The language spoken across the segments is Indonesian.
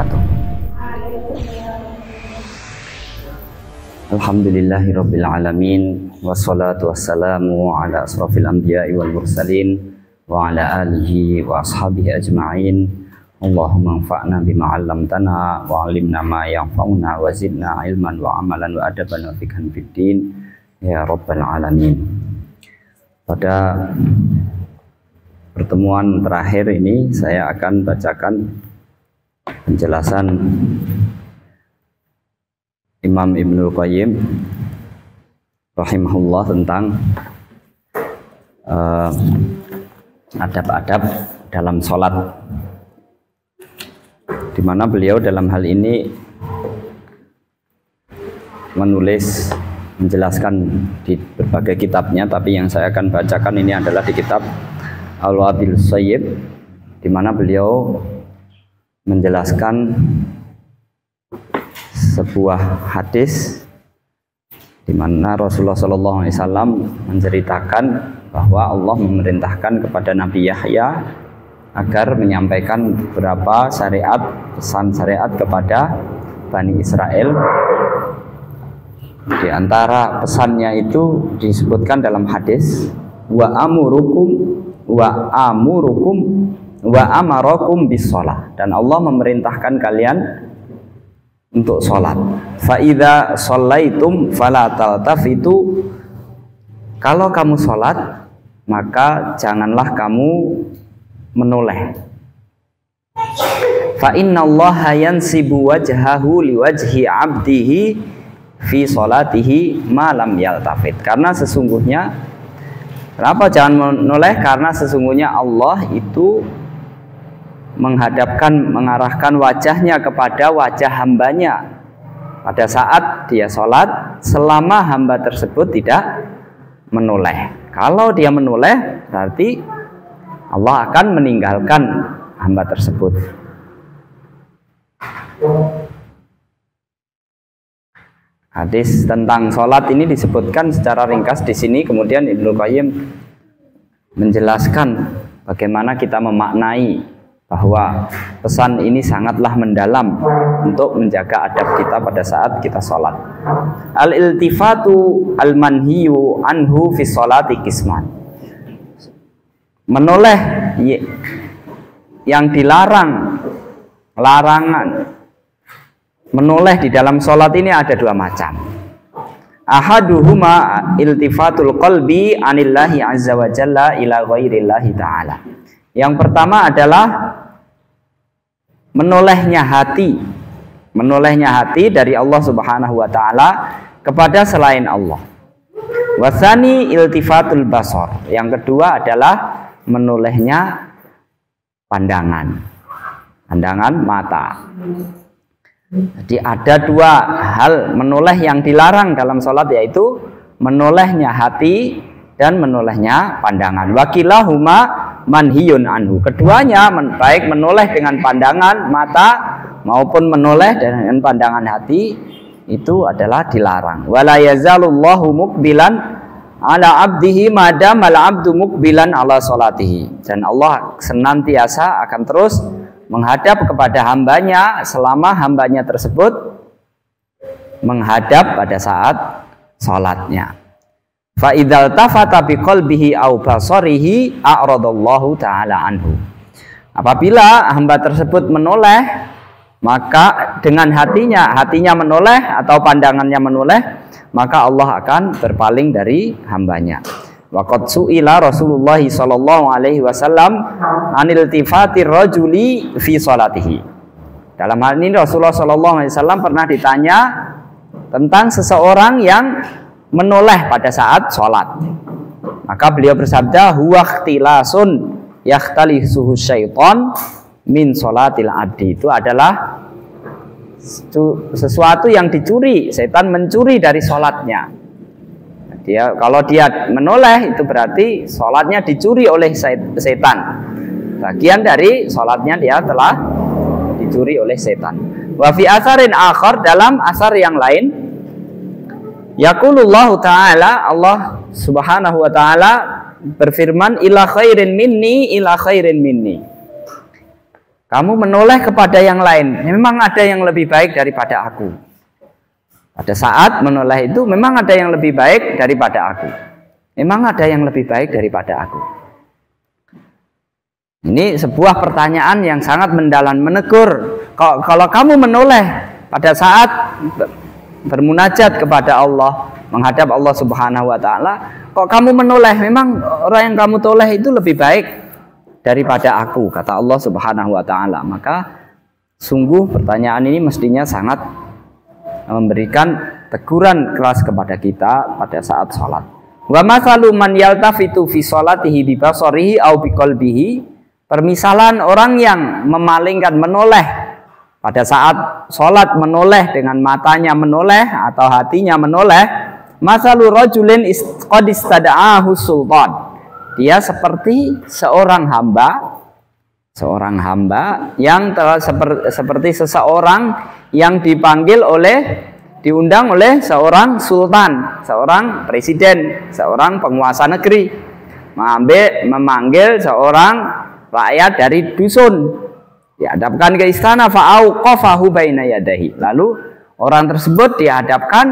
wabarakatuh. Alhamdulillahirabbil alamin wassalatu wassalamu ala asrofil anbiya'i wal mursalin wa ala alihi wa ashabihi ajma'in. Allahumma anfa'na bima 'allamtana wa 'allimna ma yanfa'una wa zidna ilman wa amalan wa adaban wa fikhan fid din ya rabbal alamin. Pada pertemuan terakhir ini saya akan bacakan penjelasan Imam Ibnul Qayyim rahimahullah tentang adab-adab dalam sholat, di mana beliau dalam hal ini menulis menjelaskan di berbagai kitabnya, tapi yang saya akan bacakan ini adalah di kitab Al-Wabil Sayyib, di mana beliau menjelaskan sebuah hadis di mana Rasulullah SAW menceritakan bahwa Allah memerintahkan kepada Nabi Yahya agar menyampaikan beberapa syariat, pesan syariat kepada Bani Israel. Di antara pesannya itu disebutkan dalam hadis wa amarakum bis shalah, dan Allah memerintahkan kalian untuk sholat. Fa idza shallaitum fala taltafitu, kalau kamu sholat maka janganlah kamu menoleh. Fa innallaha yansibu wajhahu liwajhi 'abdihi fi sholatihi ma lam yaltafit, karena sesungguhnya, kenapa jangan menoleh? Karena sesungguhnya Allah itu mengarahkan wajahnya kepada wajah hambanya pada saat dia sholat, selama hamba tersebut tidak menoleh. Kalau dia menoleh, berarti Allah akan meninggalkan hamba tersebut. Hadis tentang sholat ini disebutkan secara ringkas di sini. Kemudian Ibnu Qayyim menjelaskan bagaimana kita memaknai bahwa pesan ini sangatlah mendalam untuk menjaga adab kita pada saat kita sholat. Al-iltifatu al-manhiyu anhu fi sholati qisman. Menoleh yang dilarang, larangan menoleh di dalam sholat ini ada dua macam. Ahaduhuma iltifatul qalbi anillahi azza wa jalla ila ghairillahi ta'ala. Yang pertama adalah menolehnya hati dari Allah Subhanahu wa taala kepada selain Allah. Wasani iltifatul basar. Yang kedua adalah menolehnya pandangan mata. Jadi ada dua hal menoleh yang dilarang dalam sholat, yaitu menolehnya hati dan menolehnya pandangan. Wakilahuma manhiyun anhu. Keduanya, baik menoleh dengan pandangan mata maupun menoleh dengan pandangan hati, itu adalah dilarang. Wala yazalullahu muqbilan ala abdihi madamal abdu muqbilan ala sholatihi. Dan Allah senantiasa akan terus menghadap kepada hambanya selama hambanya tersebut menghadap pada saat sholatnya. Fa idzal tafata biqalbihi aw basarihi a'radallahu ta'ala anhu. Apabila hamba tersebut menoleh, maka dengan hatinya menoleh atau pandangannya menoleh, maka Allah akan berpaling dari hambanya. Waqad su'ila Rasulullah sallallahu alaihi wasallam anil tifatir rajuli fi salatihi. Dalam hal ini Rasulullah sallallahu alaihi wasallam pernah ditanya tentang seseorang yang menoleh pada saat sholat. Maka beliau bersabda, huwa ikhtilasun yakhtalisuhu syaitan min sholatil abdi. Itu adalah sesuatu yang dicuri, setan mencuri dari sholatnya. Kalau dia menoleh, itu berarti sholatnya dicuri oleh setan. Bagian dari sholatnya dia telah dicuri oleh setan. Wa fi asarin akhar, dalam asar yang lain, yaqulullahu ta'ala, Allah subhanahu wa ta'ala berfirman, ila khairin minni, ila khairin minni. Kamu menoleh kepada yang lain. Memang ada yang lebih baik daripada aku. Pada saat menoleh itu memang ada yang lebih baik daripada aku. Memang ada yang lebih baik daripada aku. Ini sebuah pertanyaan yang sangat mendalam, menegur. Kalau kamu menoleh pada saat bermunajat kepada Allah, menghadap Allah Subhanahu wa taala, kok kamu menoleh? Memang orang yang kamu toleh itu lebih baik daripada aku, kata Allah Subhanahu wa taala. Maka sungguh pertanyaan ini mestinya sangat memberikan teguran keras kepada kita pada saat sholat. Wa masalu man yaltafitu fi sholatihi bi basarihi au bi qalbihi. Permisalan orang yang memalingkan, menoleh pada saat sholat, menoleh dengan matanya menoleh atau hatinya menoleh. Masalu rajulin qad istada'ahu sultan. Dia seperti seorang hamba yang seperti seseorang yang diundang oleh seorang sultan, seorang presiden, seorang penguasa negeri, memanggil seorang rakyat dari dusun, dihadapkan ke istana, fa'auqafahu baina yadayhi. Lalu orang tersebut dihadapkan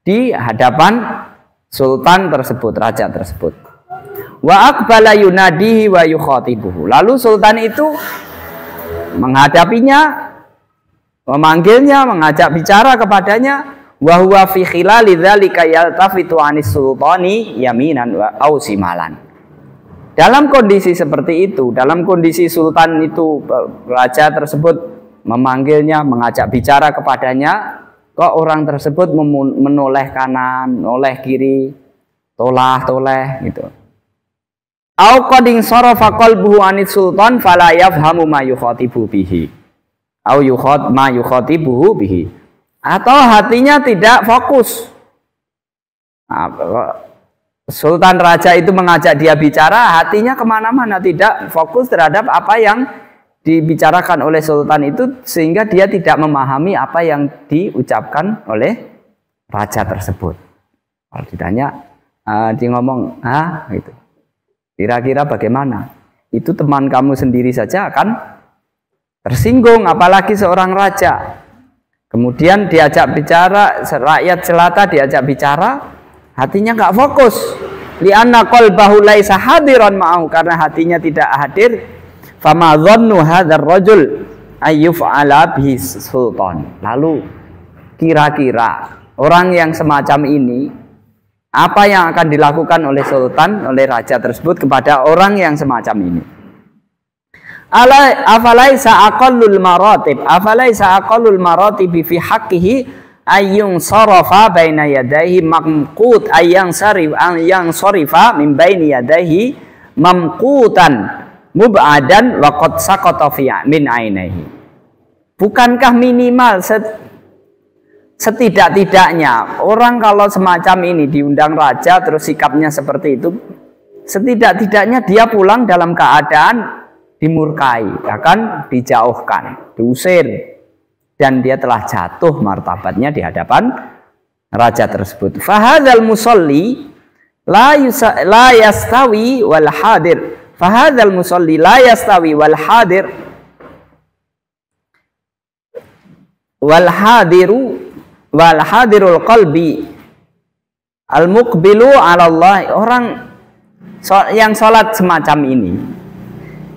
di hadapan sultan tersebut, raja tersebut. Wa aqbala yunadihi wa yukhatibuhu. Lalu sultan itu menghadapinya, memanggilnya, mengajak bicara kepadanya. Wa huwa fi khilali dzalika yaltafitu anis sultani yaminan wa au simalan. Dalam kondisi seperti itu, dalam kondisi sultan itu, raja tersebut memanggilnya, mengajak bicara kepadanya, kok orang tersebut menoleh kanan, menoleh kiri, toleh gitu. Au qading sarafa qalbuhu anit sultan fala yafhamu ma yukhatibu bihi. Au ma yukhatibuhu bihi. Atau hatinya tidak fokus. Sultan raja itu mengajak dia bicara, hatinya kemana-mana, tidak fokus terhadap apa yang dibicarakan oleh sultan itu, sehingga dia tidak memahami apa yang diucapkan oleh raja tersebut. Kalau ditanya, dia ngomong, gitu. Kira-kira bagaimana? Itu teman kamu sendiri saja akan tersinggung, apalagi seorang raja. Kemudian diajak bicara, rakyat jelata diajak bicara, hatinya nggak fokus. Li'anna qalbahu laisa hadiran ma'ahu, karena hatinya tidak hadir. Fama dhannu hadzal rajul ayyuf'ala bihi sultan. Lalu kira-kira orang yang semacam ini, apa yang akan dilakukan oleh sultan, oleh raja tersebut kepada orang yang semacam ini? Afalaisa aqallul maratib fi haqqihi ayyun sarafa baina yadayhi mamqut ayang sarifa min baini yadayhi mamqutan mub'adan wa qad saqata fi min ainihi. Bukankah minimal setidak-tidaknya orang kalau semacam ini diundang raja terus sikapnya seperti itu, setidak-tidaknya dia pulang dalam keadaan dimurkai, akan dijauhkan, diusir, dan dia telah jatuh martabatnya di hadapan raja tersebut. Fahadzal musalli la yastawi wal hadir. Fahadzal musalli la yastawi wal hadir wal hadiru wal hadirul qalbi al muqbilu ala Allah. Orang yang sholat semacam ini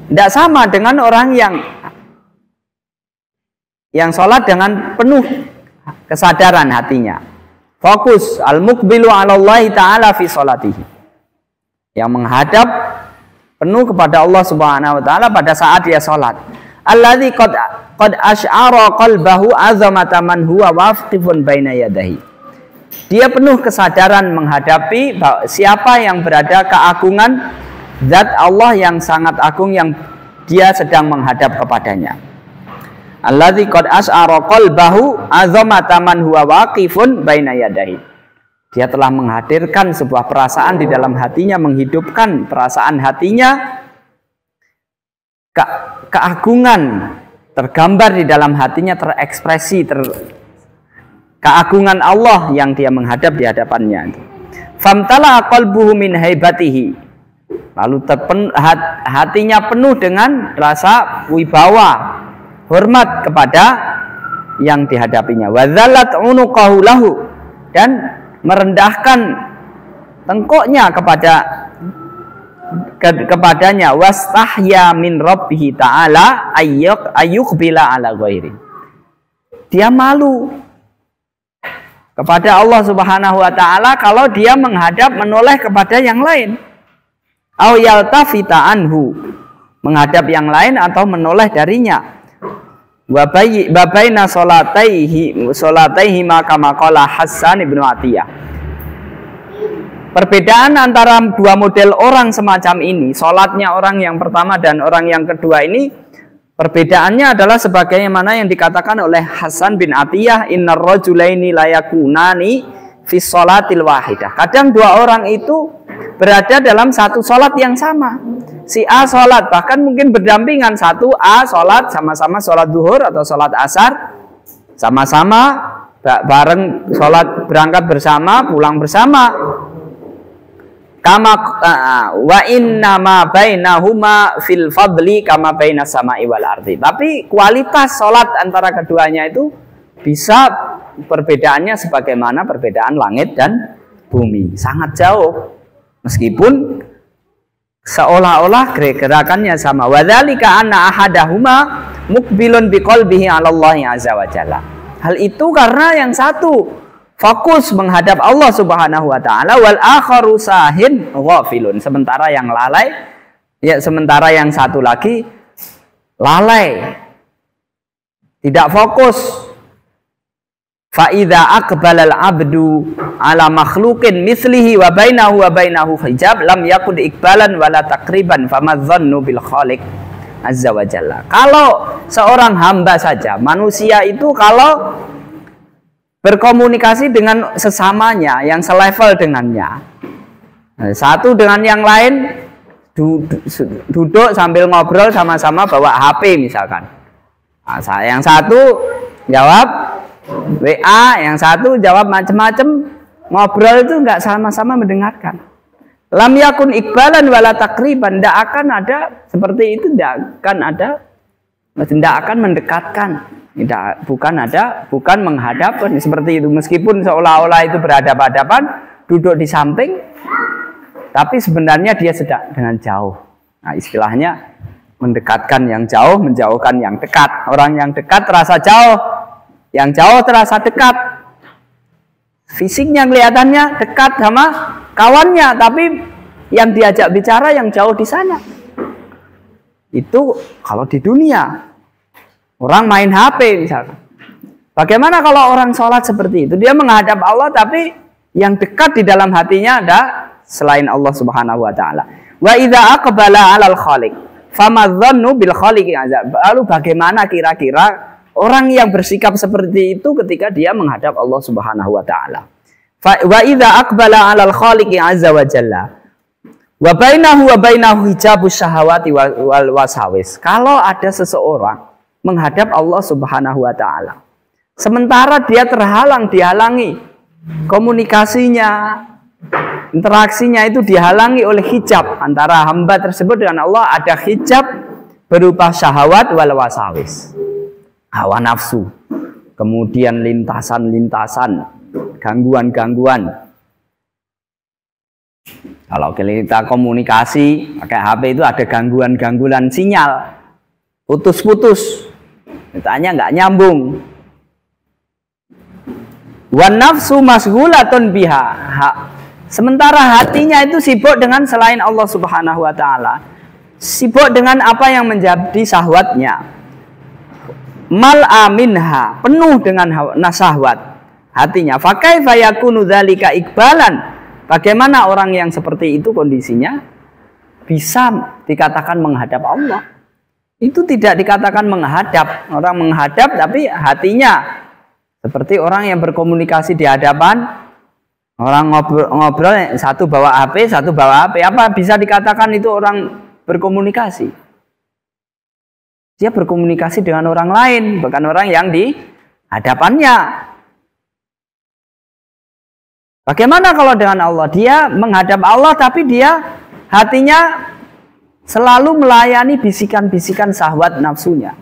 tidak sama dengan orang yang sholat dengan penuh kesadaran hatinya, fokus, al muqbilu ala Allah taala fi sholatihi, yang menghadap penuh kepada Allah Subhanahu wa taala pada saat dia sholat. Alladzi qad asy'ara qalbahu azamata man huwa waqifun baina yadahi. Dia penuh kesadaran menghadapi siapa yang berada keagungan zat Allah yang sangat agung yang dia sedang menghadap kepadanya. Alladzi qad asy'ara qalbahu azamata man huwa waqifun baina yadahi. Dia telah menghadirkan sebuah perasaan di dalam hatinya, menghidupkan perasaan hatinya, keagungan tergambar di dalam hatinya, terekspresi keagungan Allah yang dia menghadap di hadapannya. Famtala qalbuhu min haibatihi. lalu hatinya penuh dengan rasa wibawa, hormat kepada yang dihadapinya. Wadzalat unuqahu lahu, dan merendahkan tengkuknya kepadanya. Wastahya min rabbih ta'ala ayyuqbila ala ghairi. Dia malu kepada Allah Subhanahu wa taala kalau dia menoleh kepada yang lain. Au yaltafita anhu, menghadap yang lain atau menoleh darinya. Wa baina salataihi maka qala Hasan ibnu Atiyah. Perbedaan antara dua model orang semacam ini, salatnya orang yang pertama dan orang yang kedua ini, perbedaannya adalah sebagaimana yang dikatakan oleh Hasan bin Atiyah, innar rajulaini layakunani fi sholatil wahidah. Kadang dua orang itu berada dalam satu sholat yang sama. Si A sholat, bahkan mungkin berdampingan, satu A sholat, sama-sama sholat duhur atau sholat asar, sama-sama bareng sholat, berangkat bersama, pulang bersama. Kama wa inna ma bainahuma fil fadli kama bainas sama'i wal ardi. Tapi kualitas sholat antara keduanya itu bisa perbedaannya sebagaimana perbedaan langit dan bumi, sangat jauh. Meskipun seolah-olah gerakannya sama. Wadzalika anna ahadahuma muqbilun biqalbihi 'ala Allah azza wa jalla. Hal itu karena yang satu fokus menghadap Allah Subhanahu wa taala, wal akharu sahin ghafilun. Sementara yang lalai, sementara yang satu lagi lalai, tidak fokus. Fa idza aqbala al-'abdu 'ala makhluqin mithlihi wa bainahu hijab lam yakun iqbalan wala taqriban famadzannu bil khaliq azza wa jalla. Kalau seorang hamba saja, manusia itu kalau berkomunikasi dengan sesamanya yang selevel dengannya, satu dengan yang lain duduk sambil ngobrol sama-sama bawa HP misalkan, yang satu jawab WA, yang satu jawab macam-macam, ngobrol itu nggak sama-sama mendengarkan. Lam yakun iqbalan wala taqriban, tidak akan ada seperti itu, tidak akan mendekatkan, bukan menghadap seperti itu. Meskipun seolah-olah itu berhadapan-hadapan, duduk di samping, tapi sebenarnya dia sedang dengan jauh. Nah, istilahnya mendekatkan yang jauh, menjauhkan yang dekat. Orang yang dekat terasa jauh, yang jauh terasa dekat. Fisiknya kelihatannya dekat sama kawannya, tapi yang diajak bicara yang jauh di sana. Itu kalau di dunia. Orang main HP misalnya. Bagaimana kalau orang sholat seperti itu? Dia menghadap Allah, tapi yang dekat di dalam hatinya ada selain Allah Subhanahu wa taala. Wa idza aqbala 'alal khaliq famadzannu bil khaliqi azab. Lalu bagaimana kira-kira orang yang bersikap seperti itu ketika dia menghadap Allah Subhanahu wa taala? Wa idza aqbala 'alal khaliqi azza wa jalla wa bainahu hijabus syahawati wal wasawis. Kalau ada seseorang menghadap Allah Subhanahu wa taala, sementara dia dihalangi komunikasinya, interaksinya itu dihalangi oleh hijab antara hamba tersebut dengan Allah. Ada hijab berupa syahwat wal wasawis, hawa nafsu, kemudian lintasan-lintasan, gangguan-gangguan. Kalau kita komunikasi pakai HP itu ada gangguan-gangguan sinyal, putus-putus, ditanya nggak nyambung. Wan nafsu masghulatun biha. Sementara hatinya itu sibuk dengan selain Allah Subhanahu wa taala. Sibuk dengan apa yang menjadi syahwatnya. Mal'a minha, penuh dengan syahwat hatinya. Fa kaifa yakunu dzalika iqbalan? Bagaimana orang yang seperti itu kondisinya bisa dikatakan menghadap Allah? Itu tidak dikatakan menghadap. Orang menghadap tapi hatinya seperti orang yang berkomunikasi di hadapan orang, ngobrol satu bawa HP, satu bawa HP. Apa bisa dikatakan itu orang berkomunikasi? Dia berkomunikasi dengan orang lain, bukan orang yang di hadapannya. Bagaimana kalau dengan Allah? Dia menghadap Allah tapi dia hatinya selalu melayani bisikan-bisikan syahwat nafsunya.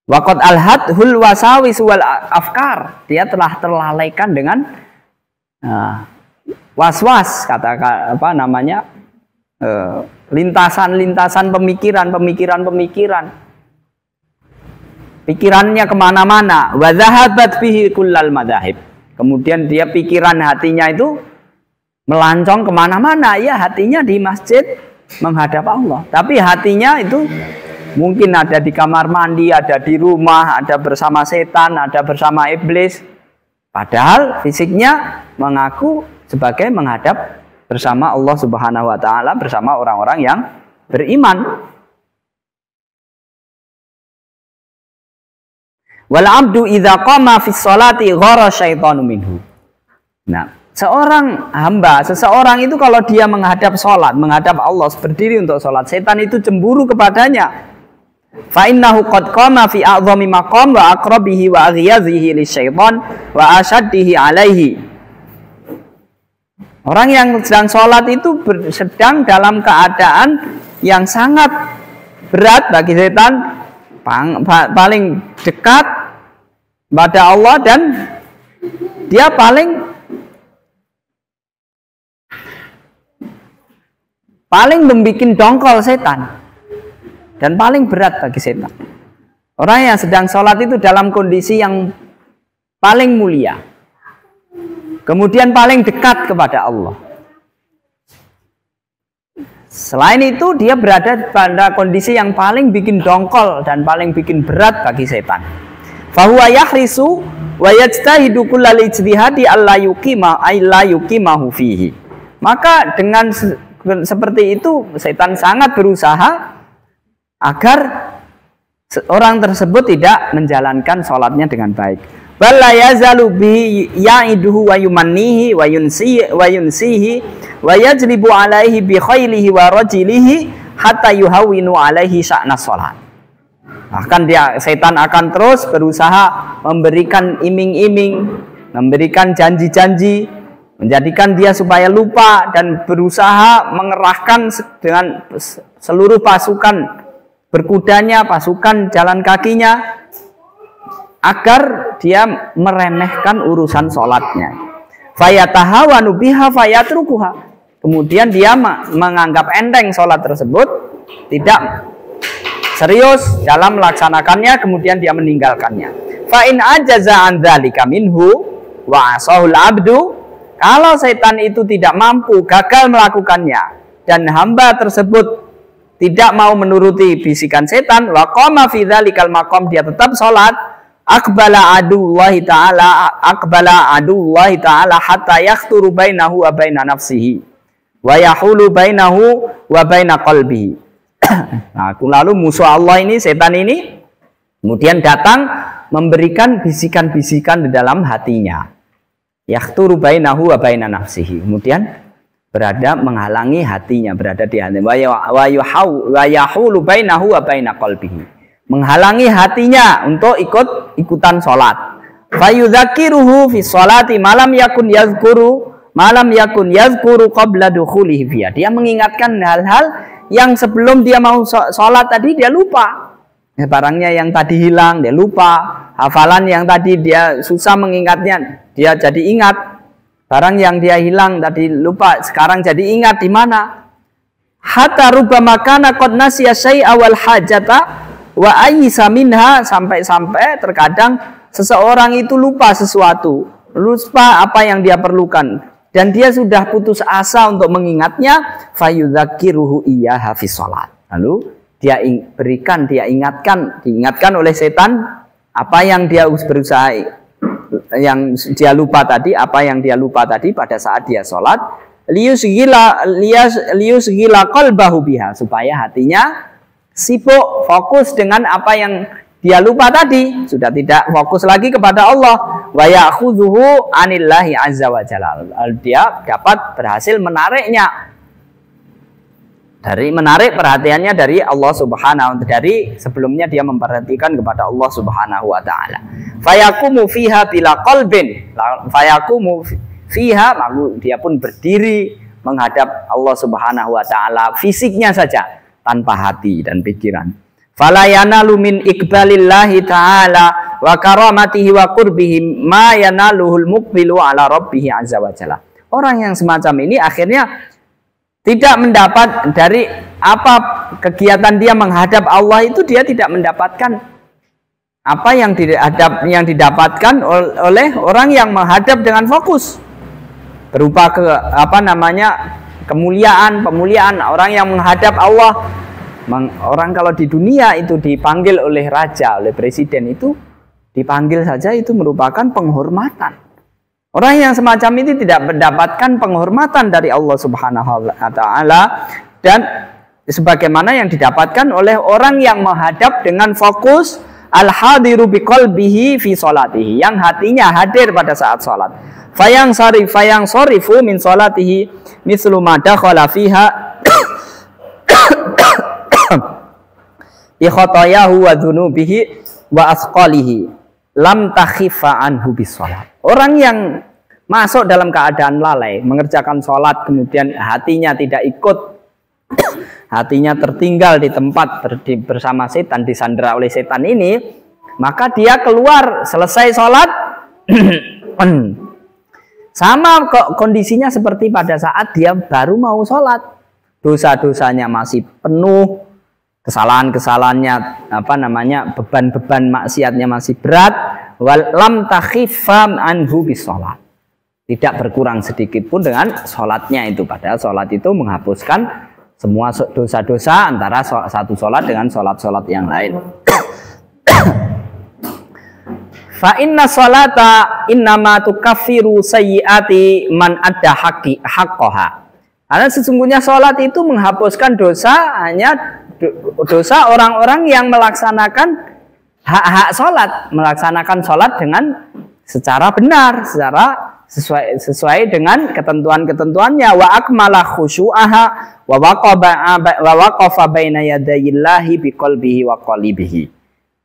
Waqad alhathul wasawis wal afkar, dia telah terlalaikan dengan was-was, lintasan-lintasan pemikiran. Pikirannya kemana-mana. Wa dhahabat bihi kullal madahib. Kemudian dia pikiran hatinya itu melancong kemana-mana. Ya, hatinya di masjid menghadap Allah, tapi hatinya itu mungkin ada di kamar mandi, ada di rumah, ada bersama setan, ada bersama iblis. Padahal fisiknya mengaku sebagai menghadap bersama Allah Subhanahu wa taala, bersama orang-orang yang beriman. Wal abdu idza qama fi sholati ghara syaitanu minhu. Nah, seseorang itu kalau dia menghadap sholat, menghadap Allah, berdiri untuk sholat, setan itu cemburu kepadanya. Fa innahu qad qama fi a'dhami maqam wa aqrabihi wa aghyadhihi lisyaitan wa ashaddihi alaihi. Orang yang sedang sholat itu sedang dalam keadaan yang sangat berat bagi setan, paling dekat pada Allah, dan dia paling membuat dongkol setan dan paling berat bagi setan. Orang yang sedang sholat itu dalam kondisi yang paling mulia, kemudian paling dekat kepada Allah. Selain itu dia berada pada kondisi yang paling bikin dongkol dan paling bikin berat bagi setan. Fahuwa yahrisu wa yajtahidu kullal ijtihadi alla yuqimahu fihi. Maka dengan seperti itu setan sangat berusaha agar orang tersebut tidak menjalankan sholatnya dengan baik. Wala yazalu bi ya'iduhu wa yumannihi wa yunsihi wa yajlibu alaihi bi khailihi wa rajilihi hatta yuhawwinu alaihi sya'na sholat. Bahkan setan akan terus berusaha memberikan iming-iming, memberikan janji-janji, menjadikan dia supaya lupa, dan berusaha mengerahkan dengan seluruh pasukan berkudanya, pasukan jalan kakinya, agar dia meremehkan urusan sholatnya. Fayatahawanu biha fayatrukuha. Kemudian dia menganggap enteng sholat tersebut, tidak serius dalam melaksanakannya, kemudian dia meninggalkannya. Fa in ajaza an dzalika minhu wa asahul abdu. Kalau setan itu tidak mampu, gagal melakukannya, dan hamba tersebut tidak mau menuruti bisikan setan, wa qama fi dzalikal maqam, dia tetap sholat, aqbala adullahi ta'ala hatta yakhturu bainahu wa baina nafsihi wa yahulu bainahu wa baina qalbihi. Nah, lalu musuh Allah ini, setan ini, kemudian datang memberikan bisikan-bisikan di dalam hatinya. Yakhturu bainahu wa baina nafsihi. Kemudian berada menghalangi hatinya, berada di hati. Wa yahulu bainahu wa baina qalbihi. Menghalangi hatinya untuk ikutan sholat. Fa yudzakiruhu fi sholati malam yakun yazkuru qabla dukhulihi fiha. Dia mengingatkan hal-hal yang sebelum dia mau sholat tadi dia lupa. Barangnya yang tadi hilang dia lupa. Hafalan yang tadi dia susah mengingatnya, dia jadi ingat. Barang yang dia hilang tadi lupa, sekarang jadi ingat di mana. Hatta rubbama kana qad nasiya syai'a wal hajata wa ayyisa minha, sampai terkadang seseorang itu lupa sesuatu, lupa apa yang dia perlukan, dan dia sudah putus asa untuk mengingatnya. Fayudzakiruhu iyyaha fi shalat. Lalu dia diingatkan oleh setan apa yang dia berusaha, yang dia lupa tadi, apa yang dia lupa tadi pada saat dia sholat. Liyusghila qalbahu biha, supaya hatinya sibuk fokus dengan apa yang dia lupa tadi, sudah tidak fokus lagi kepada Allah. Wa ya'khudhuhu 'anillahi 'azza wa jalla. Dia dapat berhasil menariknya, menarik perhatiannya dari Allah Subhanahu wa ta'ala. Dari sebelumnya dia memperhatikan kepada Allah Subhanahu wa ta'ala. Fayaqumu fiha bila qalbin. Fayaqumu fiha, lalu dia pun berdiri menghadap Allah Subhanahu wa taala fisiknya saja tanpa hati dan pikiran. Fala yanalu min iqbalillahi ta'ala wa karamatihi wa qurbihi ma yanaluhul muqbilu ala rabbih azza wa jalla. Orang yang semacam ini akhirnya tidak mendapat dari apa kegiatan dia menghadap Allah itu, dia tidak mendapatkan apa yang didapatkan oleh orang yang menghadap dengan fokus berupa kemuliaan, pemuliaan. Orang yang menghadap Allah, orang kalau di dunia itu dipanggil oleh raja, oleh presiden, itu dipanggil saja itu merupakan penghormatan. Orang yang semacam ini tidak mendapatkan penghormatan dari Allah Subhanahu wa taala, dan sebagaimana yang didapatkan oleh orang yang menghadap dengan fokus al-hadiru biqalbihi fi sholatihi, yang hatinya hadir pada saat salat. Fayang sorifu min sholatihi mislu ma dakhala fiha bi khotayahu wa dzunubihi wa asqalihi lam takhifa anhu bis sholat. Orang yang masuk dalam keadaan lalai mengerjakan sholat, kemudian hatinya tidak ikut, hatinya tertinggal di tempat bersama setan, disandera oleh setan ini, maka dia keluar selesai sholat sama kondisinya seperti pada saat dia baru mau sholat. Dosa-dosanya masih penuh, kesalahannya beban-beban maksiatnya masih berat. Walam takhifam anhu bis sholat, tidak berkurang sedikit pun dengan sholatnya itu. Padahal sholat itu menghapuskan semua dosa-dosa antara satu sholat dengan sholat-sholat yang lain. Fa inna sholata innama tukaffiru sayyiati man adda haqqaha. Karena sesungguhnya sholat itu menghapuskan dosa, hanya dosa orang-orang yang melaksanakan hak-hak sholat, melaksanakan sholat dengan secara benar, secara sesuai dengan ketentuan-ketentuannya. Wa akmala khusyu'aha wa waqafa baina yadayillahi biqalbihi wa qalibihi.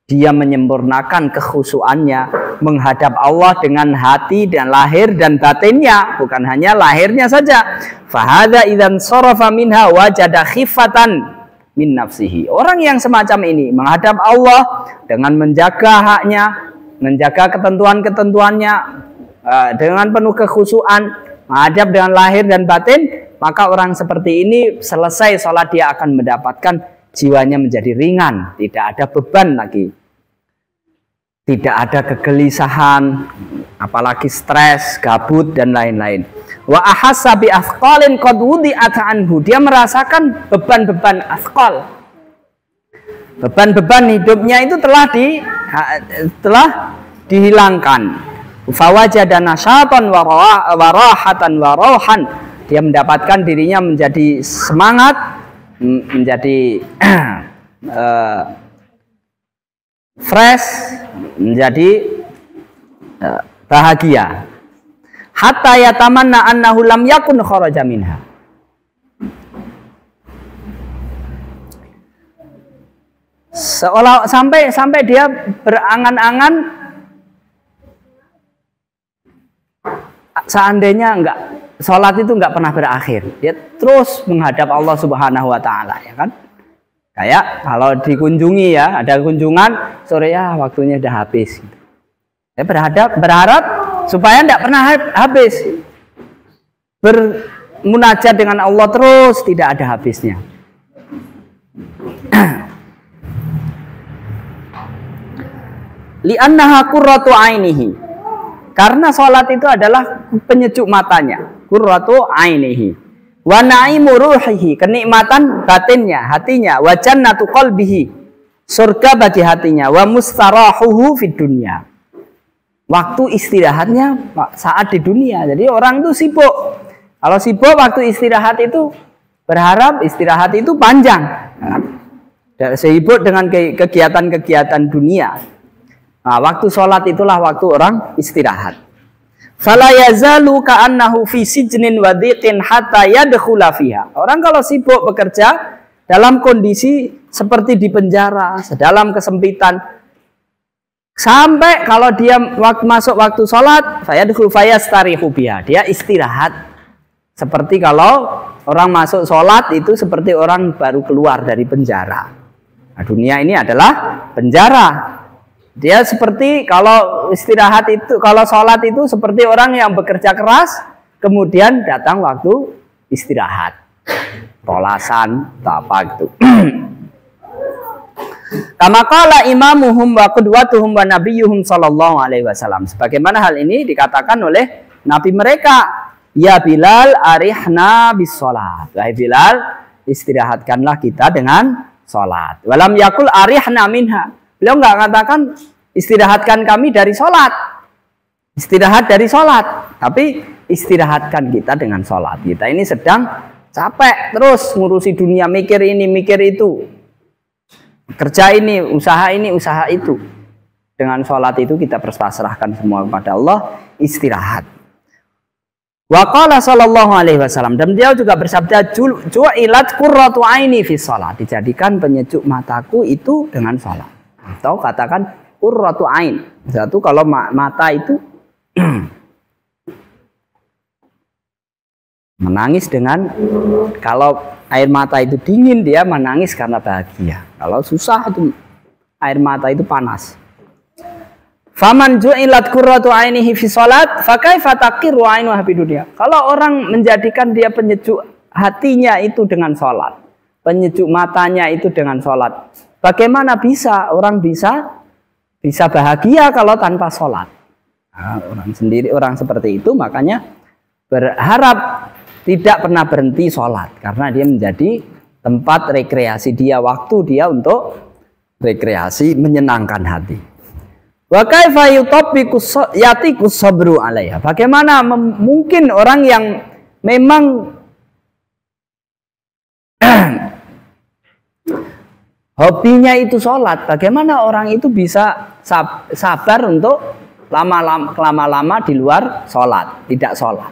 Dia menyempurnakan kekhusyuannya menghadap Allah dengan hati dan lahir dan batinnya, bukan hanya lahirnya saja. Fahadha idzan sarafa minha wajada khifatan min nafsihi. Orang yang semacam ini menghadap Allah dengan menjaga haknya, menjaga ketentuan-ketentuannya dengan penuh kekhusyuan, menghadap dengan lahir dan batin, maka orang seperti ini selesai sholat dia akan mendapatkan jiwanya menjadi ringan, tidak ada beban lagi, tidak ada kegelisahan, apalagi stres, gabut dan lain-lain. Wa ahassa bi athqalin qad wudi'at anhu. Dia merasakan beban-beban athqal. Beban-beban hidupnya itu telah dihilangkan. Fawajada nasyatan wa rahatan wa rauhan. Dia mendapatkan dirinya menjadi semangat, menjadi fresh, menjadi bahagia. Hatta yatamanna annahu lam yakun kharaja minha. Seolah sampai dia berangan-angan seandainya sholat itu enggak pernah berakhir. Dia terus menghadap Allah Subhanahu wa taala, ya kan? Kayak kalau dikunjungi, ya, ada kunjungan sore, ya waktunya udah habis. Dia berharap supaya tidak pernah habis. Bermunajat dengan Allah terus, tidak ada habisnya. Li'annaha qurratu ainihi. Karena sholat itu adalah penyejuk matanya. Qurratu ainihi. Wa na'imu ruhihi, kenikmatan batinnya, hatinya. Wa jannatu qalbihi, surga bagi hatinya. Wa mustarahuhu fid dunya, waktu istirahatnya saat di dunia. Jadi orang itu sibuk. Kalau sibuk waktu istirahat itu berharap istirahat itu panjang. Sibuk dengan kegiatan-kegiatan dunia. Nah, waktu sholat itulah waktu orang istirahat. Fala yazalu ka'annahu fi sijnin wa dhiqin hatta yadkhula fiha. Orang kalau sibuk bekerja dalam kondisi seperti di penjara, sedalam kesempitan, sampai kalau dia masuk waktu sholat, fayadkhul fayastarihu biha, dia istirahat Seperti kalau orang masuk sholat itu seperti orang baru keluar dari penjara. Nah, dunia ini adalah penjara. Dia seperti kalau istirahat itu, kalau sholat itu seperti orang yang bekerja keras, kemudian datang waktu istirahat, rolasan atau apa gitu. Kama qala imamuhum wa qudwatuhum wa nabiyuhum sallallahu alaihi wasallam. Sebagaimana hal ini dikatakan oleh nabi mereka, ya Bilal arihna bis salat. Wahai Bilal, istirahatkanlah kita dengan salat. Walam yakul arihna minha. Beliau enggak katakan istirahatkan kami dari salat. Istirahat dari salat, tapi istirahatkan kita dengan salat. Kita ini sedang capek terus ngurusi dunia, mikir ini, mikir itu. Kerja ini, usaha itu. Dengan sholat itu kita berpasrahkan semua kepada Allah, istirahat. Wa qala sallallahu alaihi wasallam, dan beliau juga bersabda, ju'ilat qurratu aini fi shalat, dijadikan penyejuk mataku itu dengan sholat. Atau katakan qurratu ain. Satu kalau mata itu menangis dengan, kalau air mata itu dingin dia menangis karena bahagia. Kalau susah itu air mata itu panas. Faman ju'ilat qurratu ainihi fi shalat fa kaifa taqiru ainuha fi dunya. Kalau orang menjadikan dia penyejuk hatinya itu dengan salat, penyejuk matanya itu dengan salat, bagaimana bisa orang bisa bahagia kalau tanpa salat? Nah, orang seperti itu makanya berharap tidak pernah berhenti sholat, karena dia menjadi tempat rekreasi dia, waktu dia untuk rekreasi, menyenangkan hati. Wa kaifa yutabiqu yatiqu sabru alaiha. Bagaimana mungkin orang yang memang hobinya itu sholat, bagaimana orang itu bisa sabar untuk lama-lama di luar sholat, tidak sholat,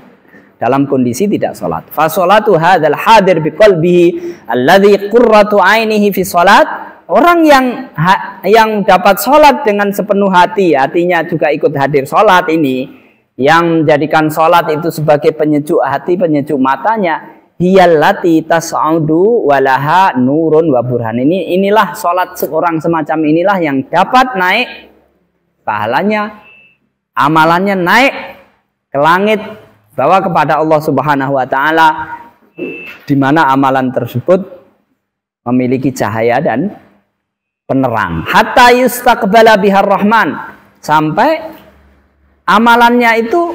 dalam kondisi tidak sholat. Fa sholatu hadzal hadir biqalbihi alladzi qurratu ainihi fi sholat. Orang yang dapat sholat dengan sepenuh hati, hatinya juga ikut hadir sholat ini, yang menjadikan sholat itu sebagai penyejuk hati, penyejuk matanya, hiyallati tas'audu walaha nurun wa burhan. Inilah sholat seorang semacam inilah yang dapat naik pahalanya, amalannya naik ke langit, bawa kepada Allah Subhanahu wa taala, di mana amalan tersebut memiliki cahaya dan penerang. Hatta yustaqbala bihar rahman, sampai amalannya itu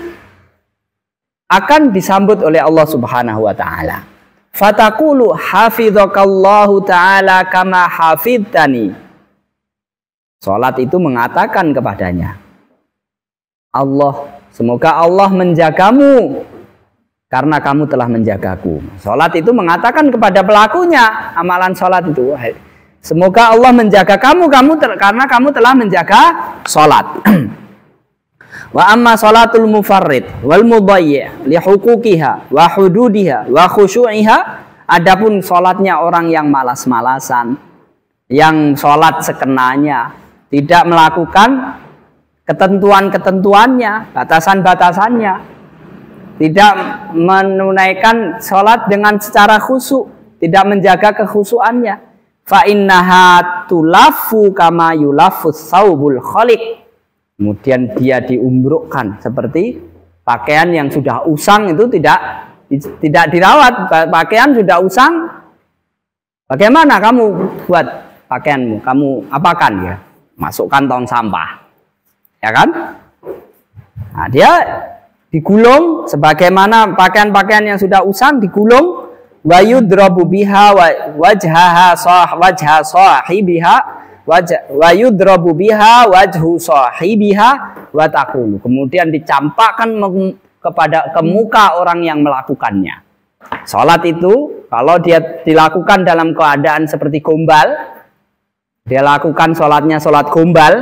akan disambut oleh Allah Subhanahu wa taala. Fataqulu hafizakallahu taala kama hafidtani. Salat itu mengatakan kepadanya, Allah, semoga Allah menjagamu karena kamu telah menjagaku. Salat itu mengatakan kepada pelakunya amalan salat itu, semoga Allah menjaga kamu karena kamu telah menjaga salat. Wa amma salatul mufarrid wal mudayyi' li huquqiha wa hududiha wa khusyu'iha, adapun salatnya orang yang malas-malasan, yang salat sekenanya, tidak melakukan ketentuan-ketentuannya, batasan-batasannya, tidak menunaikan sholat dengan secara khusyuk, tidak menjaga kekhusyuannya, fa innaha tulafu kama yulafus saubul khaliq. Kemudian dia diumbrukkan seperti pakaian yang sudah usang itu tidak dirawat. Pakaian sudah usang, bagaimana kamu buat pakaianmu? Kamu apakan ya? Masukkan tong sampah. Ya kan? Nah, dia digulung sebagaimana pakaian-pakaian yang sudah usang digulung, wa yudrabu biha wajha sahibiha wa yudrabu biha wajhu sahibiha wa taqulu, kemudian dicampakkan ke muka orang yang melakukannya. Salat itu kalau dia dilakukan dalam keadaan seperti gombal, dia lakukan salatnya salat gombal,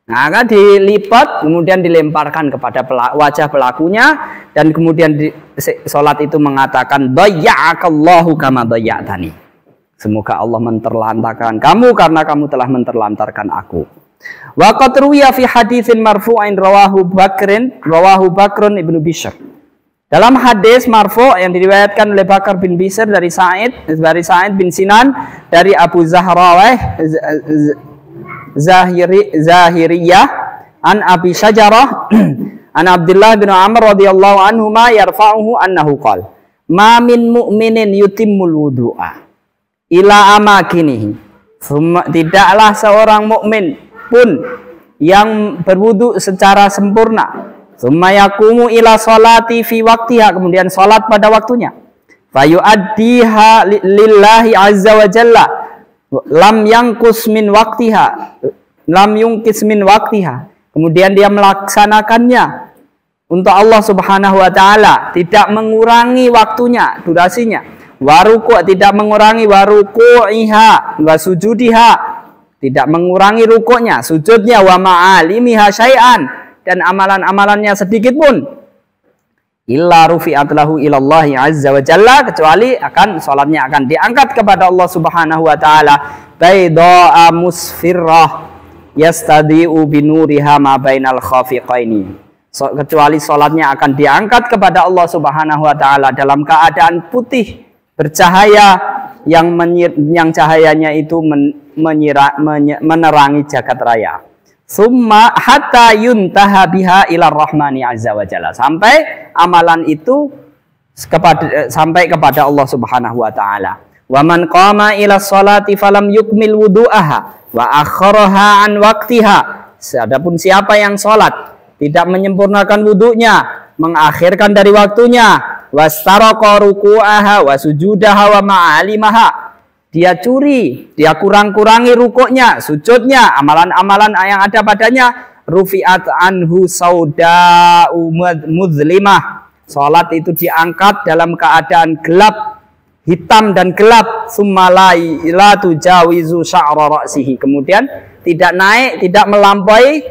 nah, akan dilipat, kemudian dilemparkan kepada wajah pelakunya, dan kemudian sholat itu mengatakan, dayya'akallahu kama dayya'tani. Semoga Allah menterlantarkan kamu karena kamu telah menterlantarkan aku. Wa qad ruwiya fi haditsin marfu'in rawahu Bakrun ibnu Bishr. Dalam hadis marfu' yang diriwayatkan oleh Bakar bin Bishr dari Sa'id bin Sinan dari Abu Zahrawah Zahiriyah an Abi Syajarah an Abdullah bin Amr radhiyallahu anhuma yarfa'uhu annahu qala ma min mu'minin yutimmul wudu'a ila amakinihi. Tidaklah seorang mukmin pun yang berwudu secara sempurna, summa yaqumu ila sholati fi waqtiha, kemudian salat pada waktunya, fayu'addiha lillahi azza wa jalla, lam yangkus min waqtiha, kemudian dia melaksanakannya untuk Allah Subhanahu wa taala, tidak mengurangi waktunya, durasinya, waruku, tidak mengurangi waruku'iha wa sujudiha, tidak mengurangi rukuknya, sujudnya, wa ma'alimiha syai'an, dan amalan-amalannya sedikit pun, illa rufi'at lahu ilallahi azza wa jalla, kecuali salatnya akan diangkat kepada Allah Subhanahu wa taala, bayda'a musfirrah yastadi'u binuriha ma bainal khafiqaini, kecuali salatnya akan diangkat kepada Allah Subhanahu wa taala dalam keadaan putih bercahaya yang cahayanya itu menerangi jagat raya. Summa hatta yuntaha biha ila rahmani azza wa jalla, sampai amalan itu sampai kepada Allah Subhanahu wa taala. Wa man qama ila sholati falam yukmil wudu'aha wa akharaha an waqtiha. Adapun siapa yang salat tidak menyempurnakan wudunya, mengakhirkan dari waktunya, wastaraqa ruku'aha wa sujudaha wa ma'alimaha, dia curi, dia kurang-kurangi rukuknya, sujudnya, amalan-amalan yang ada padanya, rufi'at anhu sauda'u muzlimah, salat itu diangkat dalam keadaan gelap, hitam dan gelap, summa la tujawizu sya'ra ra'sihi, kemudian tidak naik, tidak melampaui,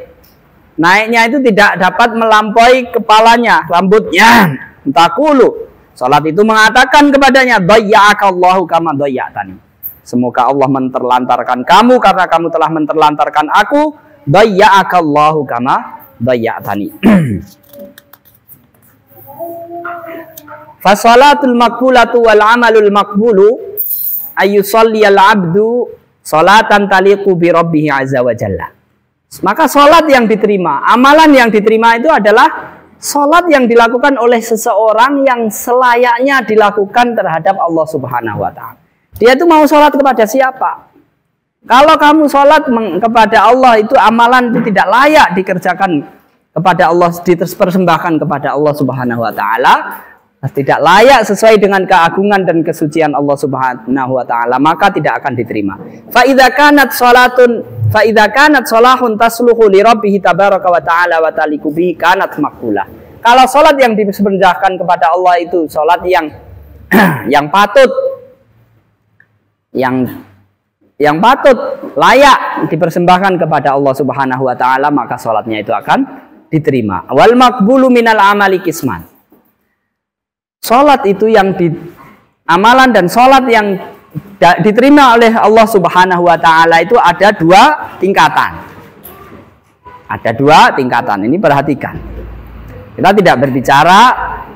naiknya itu tidak dapat melampaui kepalanya, rambutnya. Taqulu, salat itu mengatakan kepadanya, dayya'akallahu kama dayya'tani, semoga Allah menterlantarkan kamu karena kamu telah menterlantarkan aku, dayya'akallahu kama dayya'tani. Fasalatul maqbulatu wal amalul maqbulu ayyusalliyal abdu salatan taliqu bi rabbih azza wa jalla. Maka salat yang diterima, amalan yang diterima itu adalah salat yang dilakukan oleh seseorang yang selayaknya dilakukan terhadap Allah Subhanahu wa taala. Dia itu mau salat kepada siapa? Kalau kamu salat kepada Allah, itu amalan itu tidak layak dikerjakan kepada Allah, dipersembahkan kepada Allah Subhanahu wa taala, tidak layak sesuai dengan keagungan dan kesucian Allah Subhanahu wa taala, maka tidak akan diterima. Fa idza kanat salahun tasluhu li rabbih tabaraka wa taala wa taliqu bihi kanat maqbulah. Kalau salat yang dipersembahkan kepada Allah itu salat yang patut, yang patut layak dipersembahkan kepada Allah Subhanahu wa taala, maka salatnya itu akan diterima. Wal maqbulu minal amali qisman. Salat itu yang amalan dan salat yang diterima oleh Allah Subhanahu wa taala itu ada dua tingkatan. Ada dua tingkatan. Ini perhatikan. Kita tidak berbicara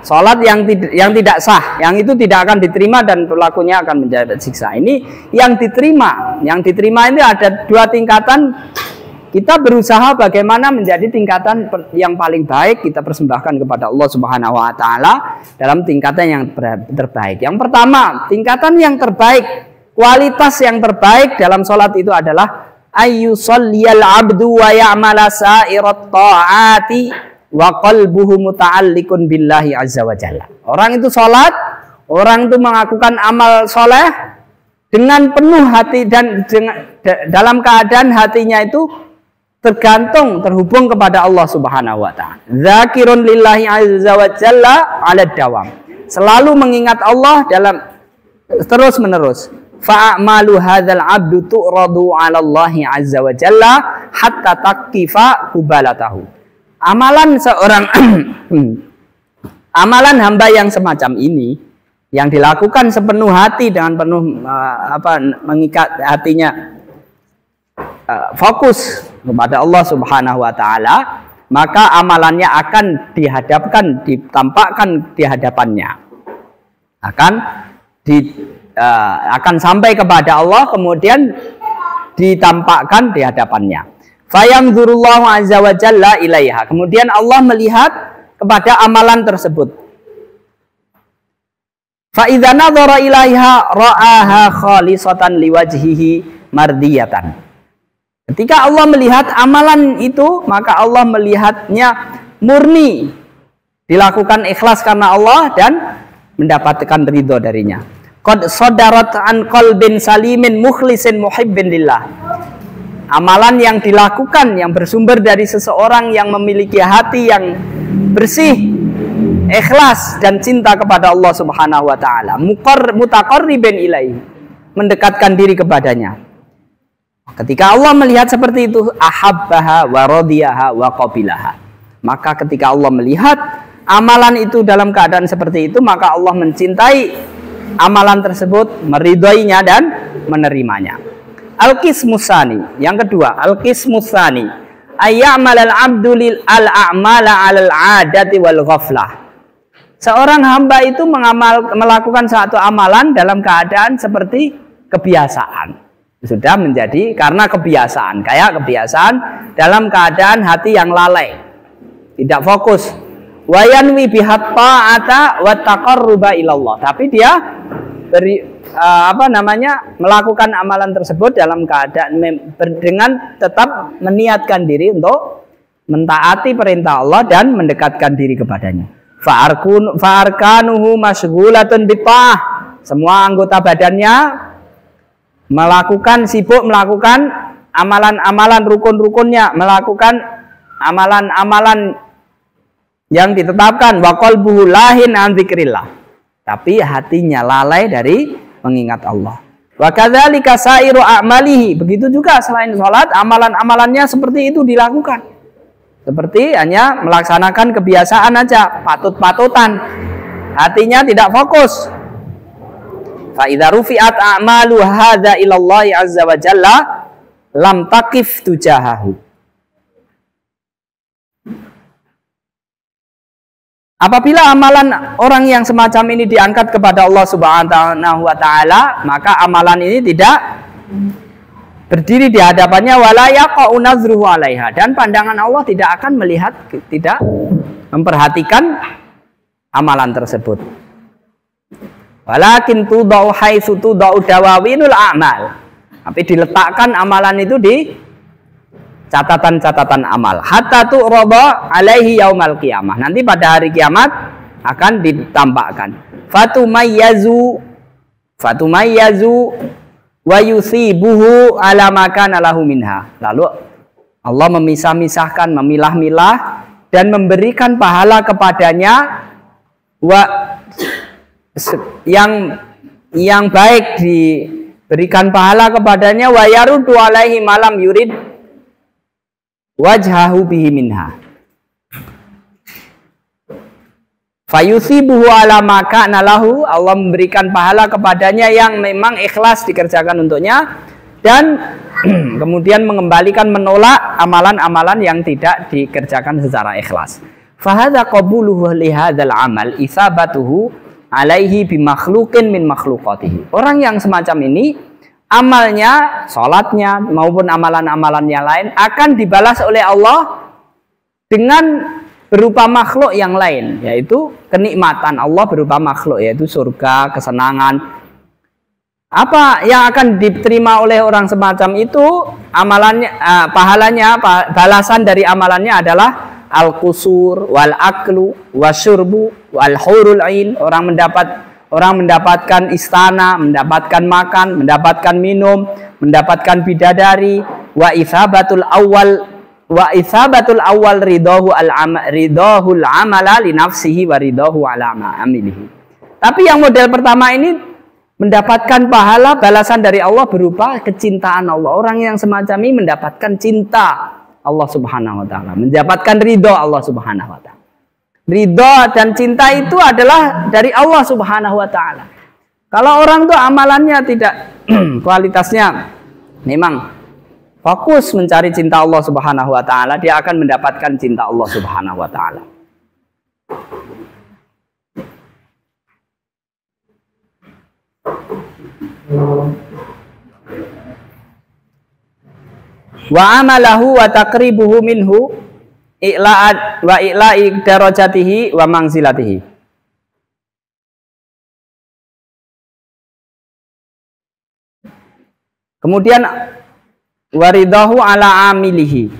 salat yang tidak sah, yang itu tidak akan diterima dan pelakunya akan mendapat siksa. Ini yang diterima. Yang diterima ini ada dua tingkatan. Kita berusaha bagaimana menjadi tingkatan yang paling baik, kita persembahkan kepada Allah Subhanahu wa taala dalam tingkatan yang terbaik. Yang pertama, tingkatan yang terbaik, kualitas yang terbaik dalam salat itu adalah ayyusalliyal abdu wa ya'mala sa'irat ta'ati wa qalbuhu muta'alliqun billahi azza wa jalla. Orang itu salat, orang itu melakukan amal soleh dengan penuh hati dan dalam keadaan hatinya itu terhubung kepada Allah Subhanahu wa taala. Dzakirun lillahi azza wa jalla 'ala dawam. Selalu mengingat Allah dalam terus menerus. Fa'amalu hadzal 'abdu tu'radu 'ala Allah azza wa jalla hatta taqifa kubalatahu. Amalan seorang amalan hamba yang semacam ini yang dilakukan sepenuh hati dengan penuh mengikat hatinya, fokus kepada Allah Subhanahu wa taala, maka amalannya akan ditampakkan di hadapannya. Akan sampai kepada Allah, kemudian ditampakkan di hadapannya. Fayanzurullahu azza wa jalla ilaiha. Kemudian Allah melihat kepada amalan tersebut. Fa idza nadhara ilaiha ra'aha khalisatan liwajhihi mardiyatan. Ketika Allah melihat amalan itu, maka Allah melihatnya murni, dilakukan ikhlas karena Allah dan mendapatkan ridho darinya. Qad sadarat an qalbin salimin mukhlisin muhibbin lillah. Amalan yang dilakukan yang bersumber dari seseorang yang memiliki hati yang bersih, ikhlas dan cinta kepada Allah Subhanahu wa taala, mutaqarriban ilaihi, mendekatkan diri kepadanya. Ketika Allah melihat seperti itu, ahabbaha wa radiyaha wa qabilaha. Maka ketika Allah melihat amalan itu dalam keadaan seperti itu, maka Allah mencintai amalan tersebut, meridhoinya dan menerimanya. Al-qismus tsani, yang kedua, al-qismus tsani, ayyamal al-'abdu lil al-a'mala 'alal 'adati wal ghaflah. Seorang hamba itu melakukan suatu amalan dalam keadaan seperti kebiasaan. Sudah menjadi karena kebiasaan, kayak kebiasaan dalam keadaan hati yang lalai, tidak fokus. Wayanwi bihat ta'ata wa taqarruba ilallah. Tapi dia melakukan amalan tersebut dalam keadaan dengan tetap meniatkan diri untuk mentaati perintah Allah dan mendekatkan diri kepadanya. Fa'arkanuhu masyghulatun bitta'ah. Semua anggota badannya sibuk melakukan amalan-amalan rukun-rukunnya, melakukan amalan-amalan yang ditetapkan. Wa qalbuhu lahin an dzikrillah. Tapi hatinya lalai dari mengingat Allah. Wa kadzalika sairu a'malihi. Begitu juga selain salat, amalan-amalannya seperti itu dilakukan. Seperti hanya melaksanakan kebiasaan aja, patut-patutan. Hatinya tidak fokus. Fa idza rufi'at a'malu hadza ila Allah azza wa jalla lam taqif tujahahu. Apabila amalan orang yang semacam ini diangkat kepada Allah Subhanahu wa taala, maka amalan ini tidak berdiri di hadapannya, wala yaqa'u nazruhu 'alaiha, dan pandangan Allah tidak akan melihat, tidak memperhatikan amalan tersebut. Walakin tudau haitsu tudau dawawinul a'mal. Tapi diletakkan amalan itu di catatan-catatan amal. Hatta tu'rada alaihi yaumal qiyamah. Nanti pada hari kiamat akan ditampakkan. Fatumayyazu wa yusibuhu ala ma kana lahu minha. Lalu Allah memisah-misahkan, memilah-milah dan memberikan pahala kepadanya yang baik, diberikan pahala kepadanya, wa yarudu alaihi malam yurid wajhahu bihi minha. Fayusibuhu ala ma kana lahu, Allah memberikan pahala kepadanya yang memang ikhlas dikerjakan untuknya, dan kemudian mengembalikan, menolak amalan-amalan yang tidak dikerjakan secara ikhlas. Fahadza qabuluhu li hadzal amal isabatuhu alaihi bimakhluqin min makhluqatihi. Orang yang semacam ini, amalnya, salatnya maupun amalan-amalan yang lain akan dibalas oleh Allah dengan berupa makhluk yang lain, yaitu kenikmatan Allah berupa makhluk, yaitu surga, kesenangan. Apa yang akan diterima oleh orang semacam itu? Amalannya, pahalanya, balasan dari amalannya adalah al-qusur wal aklu wasyurbu wal hurul ain. Orang mendapatkan istana, mendapatkan makan, mendapatkan minum, mendapatkan bidadari. Wa ithabatul awal ridahul amala li nafsihi wa ridahu ala amilihi. Tapi yang model pertama ini mendapatkan pahala balasan dari Allah berupa kecintaan Allah. Orang yang semacam ini mendapatkan cinta Allah Subhanahu wa taala, mendapatkan ridho Allah Subhanahu wa taala. Ridho dan cinta itu adalah dari Allah Subhanahu wa taala. Kalau orang tuh amalannya tidak kualitasnya memang fokus mencari cinta Allah Subhanahu wa taala, dia akan mendapatkan cinta Allah Subhanahu wa taala. Wa amalahu wa taqribuhu minhu i'la'at wa i'la'i darajatihi wa manzilatihi. Kemudian waridahu ala amilihi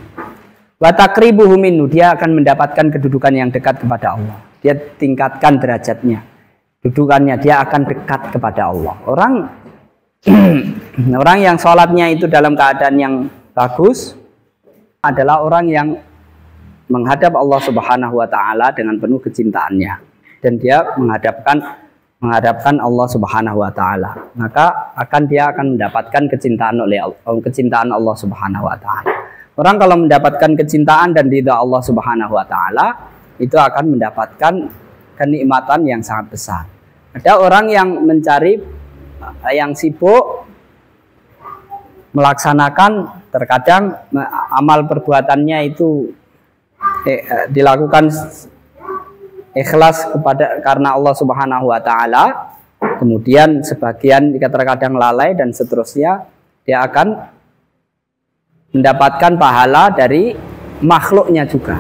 wa taqribuhu minhu, dia akan mendapatkan kedudukan yang dekat kepada Allah. Dia tingkatkan derajatnya, dudukannya, dia akan dekat kepada Allah. Orang yang sholatnya itu dalam keadaan yang bagus adalah orang yang menghadap Allah Subhanahu wa taala dengan penuh kecintaannya, dan dia menghadapkan Allah Subhanahu wa taala, maka dia akan mendapatkan kecintaan Allah Subhanahu wa taala. Orang kalau mendapatkan kecintaan dan ridha Allah Subhanahu wa taala, itu akan mendapatkan kenikmatan yang sangat besar. Ada orang yang yang sibuk melaksanakan, terkadang amal perbuatannya itu dilakukan ikhlas karena Allah Subhanahu wa taala, kemudian sebagian terkadang lalai dan seterusnya, dia akan mendapatkan pahala dari makhluknya juga.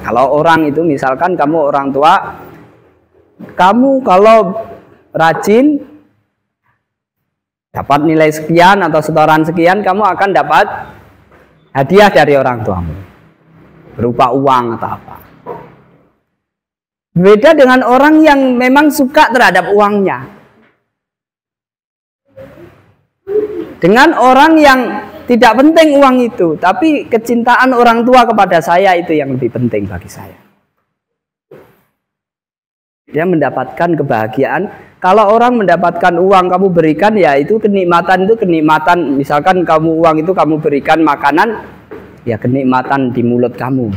Kalau orang itu, misalkan kamu orang tua, kamu kalau rajin dapat nilai sekian atau setoran sekian, kamu akan dapat hadiah dari orang tuamu berupa uang atau apa. Beda dengan orang yang memang suka terhadap uangnya. Dengan orang yang tidak penting uang itu, tapi kecintaan orang tua kepada saya itu yang lebih penting bagi saya. Dia mendapatkan kebahagiaan. Kalau orang mendapatkan uang kamu berikan, ya itu kenikmatan, misalkan uang itu kamu berikan makanan, ya kenikmatan di mulut kamu.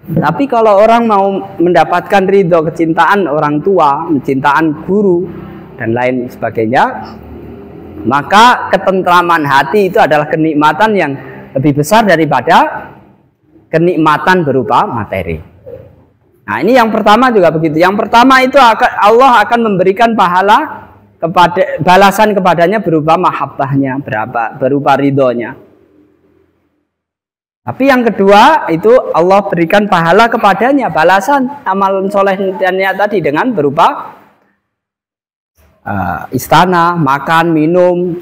Tapi kalau orang mau mendapatkan ridho, kecintaan orang tua, kecintaan guru dan lain sebagainya, maka ketentraman hati itu adalah kenikmatan yang lebih besar daripada kenikmatan berupa materi. Nah, ini yang pertama juga begitu. Yang pertama itu Allah akan memberikan balasan kepadanya berupa mahabbahnya, berupa ridhonya. Tapi yang kedua itu Allah berikan pahala kepadanya, balasan amal solehnya tadi dengan berupa istana, makan, minum,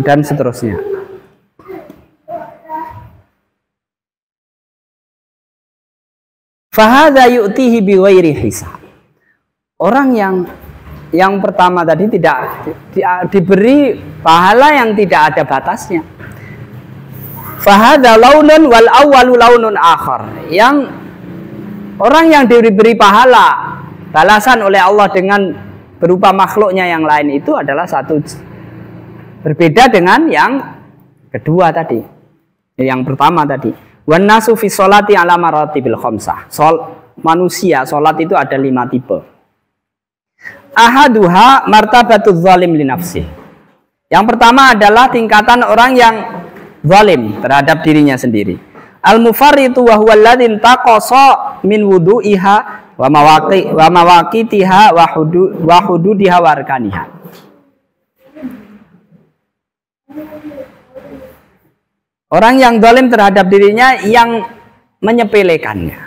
dan seterusnya. Fahadha yu'tihi bighairi hisab. Orang yang pertama tadi tidak diberi pahala yang tidak ada batasnya. Fahadha launun wal awwalu launun akhar. Yang orang yang diberi pahala balasan oleh Allah dengan berupa makhluknya yang lain itu adalah satu berbeda dengan yang kedua tadi. Yang pertama tadi, wan nasu fi sholati ala maratibil khamsah. Manusia salat itu ada 5 tipe. Ahaduha martabatuz zalim li nafsi. Yang pertama adalah tingkatan orang yang zalim terhadap dirinya sendiri. Al-mufarritu wa huwa alladzi taqasa min wudu'iha wa mawaqitiha wa hududiha wa arkaniha. Orang yang zalim terhadap dirinya yang menyepelekannya,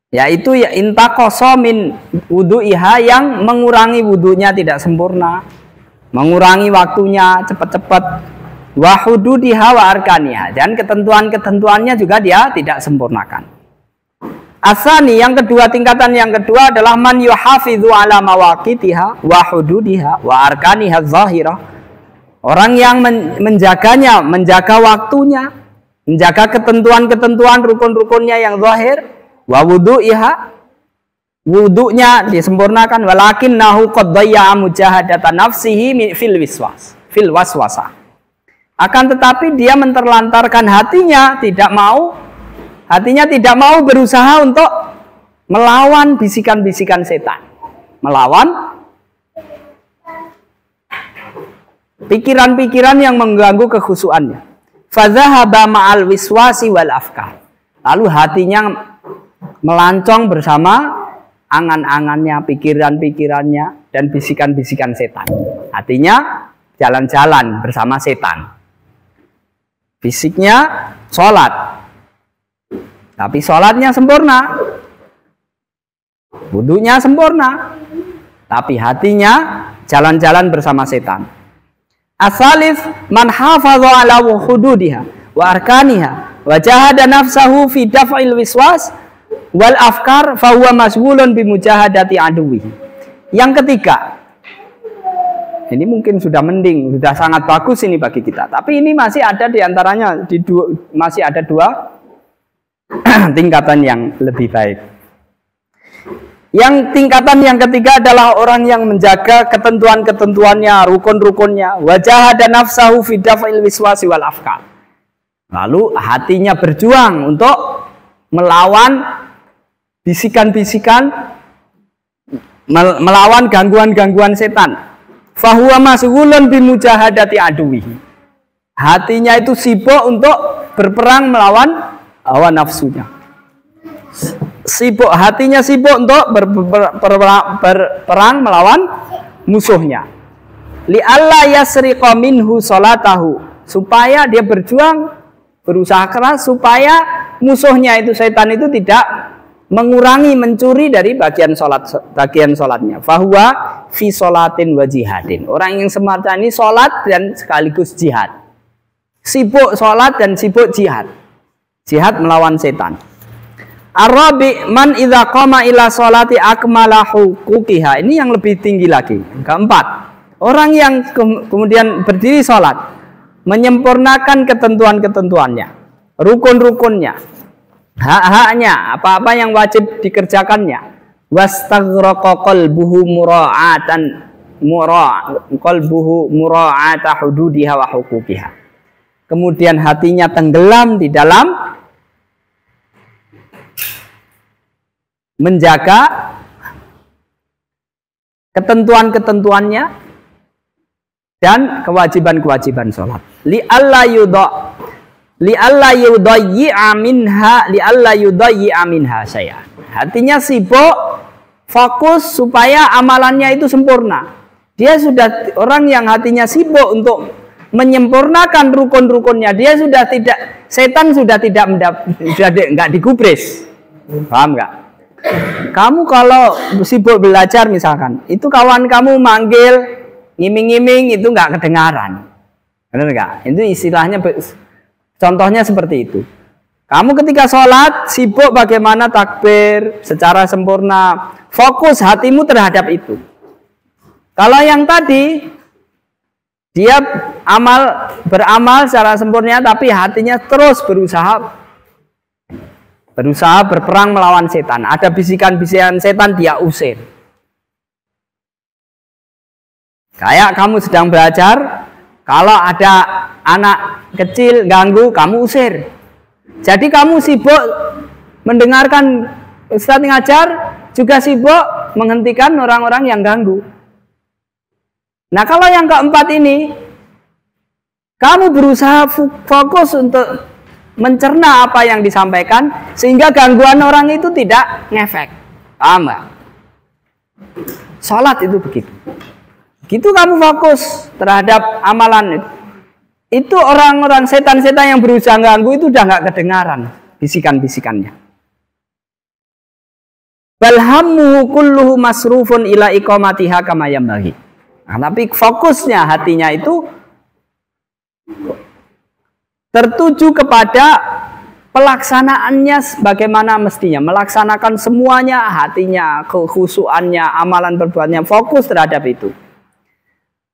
yaitu intaqasa min wudu'iha, yang mengurangi wudunya tidak sempurna, mengurangi waktunya cepat-cepat, wa hududiha wa arkaniha, dan ketentuan-ketentuannya juga dia tidak sempurnakan. Asani, yang kedua, tingkatan yang kedua adalah man yuhafidhu ala mawaqitiha wa hududiha wa arkaniha zahirah. Orang yang menjaganya, menjaga waktunya, menjaga ketentuan-ketentuan rukun-rukunnya yang zahir, wa wudu'iha, wudunya disempurnakan, walakinnahu qad dayya'a mujahadatan nafsihi fil waswasa. Akan tetapi dia menterlantarkan hatinya, tidak mau berusaha untuk melawan bisikan-bisikan setan, melawan pikiran-pikiran yang mengganggu kekhusyuannya. Fadzahaba ma'al wiswasi wal afkar. Lalu hatinya melancong bersama angan-angannya, pikiran-pikirannya, dan bisikan-bisikan setan. Hatinya jalan-jalan bersama setan. Fisiknya sholat, tapi sholatnya sempurna. Wudunya sempurna, tapi hatinya jalan-jalan bersama setan. Asalif man hafadha ala hududiha wa arkaniha wa jahada nafsahu fi daf'il wiswas wal afkar fa huwa masghulun bi mujahadati aduwi. Yang ketiga, ini mungkin sudah mending, sudah sangat bagus ini bagi kita. Tapi ini masih ada di antaranya masih ada dua tingkatan yang lebih baik. Yang tingkatan yang ketiga adalah orang yang menjaga ketentuan-ketentuannya, rukun-rukunnya, wajah dan nafsahu fi daf'il wiswasi wal afkar. Lalu hatinya berjuang untuk melawan bisikan-bisikan, melawan gangguan-gangguan setan. Fahuwa masghulun bi mujahadati aduwihi. Hatinya itu sibuk untuk berperang melawan hawa nafsunya. Hatinya sibuk untuk berperang melawan musuhnya. Li'alla yasriqa minhu salatahu, supaya dia berjuang, berusaha keras supaya musuhnya itu setan itu tidak mengurangi, mencuri dari bagian sholatnya. Fahuwa fi sholatin wa jihadin. Orang yang semacam ini sholat dan sekaligus jihad. Sibuk sholat dan sibuk jihad. Jihad melawan setan. Arabi man idza qama ila sholati akmala huquqiha. Ini yang lebih tinggi lagi. Keempat, orang yang kemudian berdiri sholat, menyempurnakan ketentuan-ketentuannya, rukun-rukunnya, hak-haknya, apa-apa yang wajib dikerjakannya. Wastaghraqa qalbuhu mura'ata hududiha wa huquqiha. Kemudian hatinya tenggelam di dalam menjaga ketentuan-ketentuannya dan kewajiban-kewajiban sholat. Li'alla yudayyi'a minha saya. Hatinya sibuk, fokus supaya amalannya itu sempurna. Dia sudah orang yang hatinya sibuk untuk menyempurnakan rukun-rukunnya. Dia sudah tidak, setan sudah enggak digubris. Paham enggak? Kamu kalau sibuk belajar misalkan, itu kawan kamu manggil, ngiming-ngiming, itu nggak kedengaran. Benar nggak? Itu istilahnya, contohnya seperti itu. Kamu ketika sholat, sibuk bagaimana takbir secara sempurna, fokus hatimu terhadap itu. Kalau yang tadi, dia beramal secara sempurna, tapi hatinya terus berusaha berperang melawan setan. Ada bisikan-bisikan setan, dia usir. Kayak kamu sedang belajar, kalau ada anak kecil ganggu, kamu usir. Jadi kamu sibuk mendengarkan Ustadz ngajar, juga sibuk menghentikan orang-orang yang ganggu. Nah, kalau yang keempat ini, kamu berusaha fokus untuk mencerna apa yang disampaikan sehingga gangguan orang itu tidak ngefek. Paham nggak? Sholat itu begitu. Gitu kamu fokus terhadap amalan itu. Itu orang-orang setan-setan yang berusaha ganggu itu udah nggak kedengaran bisikan-bisikannya. Balhammu kulluhu masrufun ila iqamatiha kama yambaghi. Nah, tapi fokusnya hatinya itu tertuju kepada pelaksanaannya bagaimana mestinya, melaksanakan semuanya, hatinya, kekhusuannya, amalan perbuatannya, fokus terhadap itu.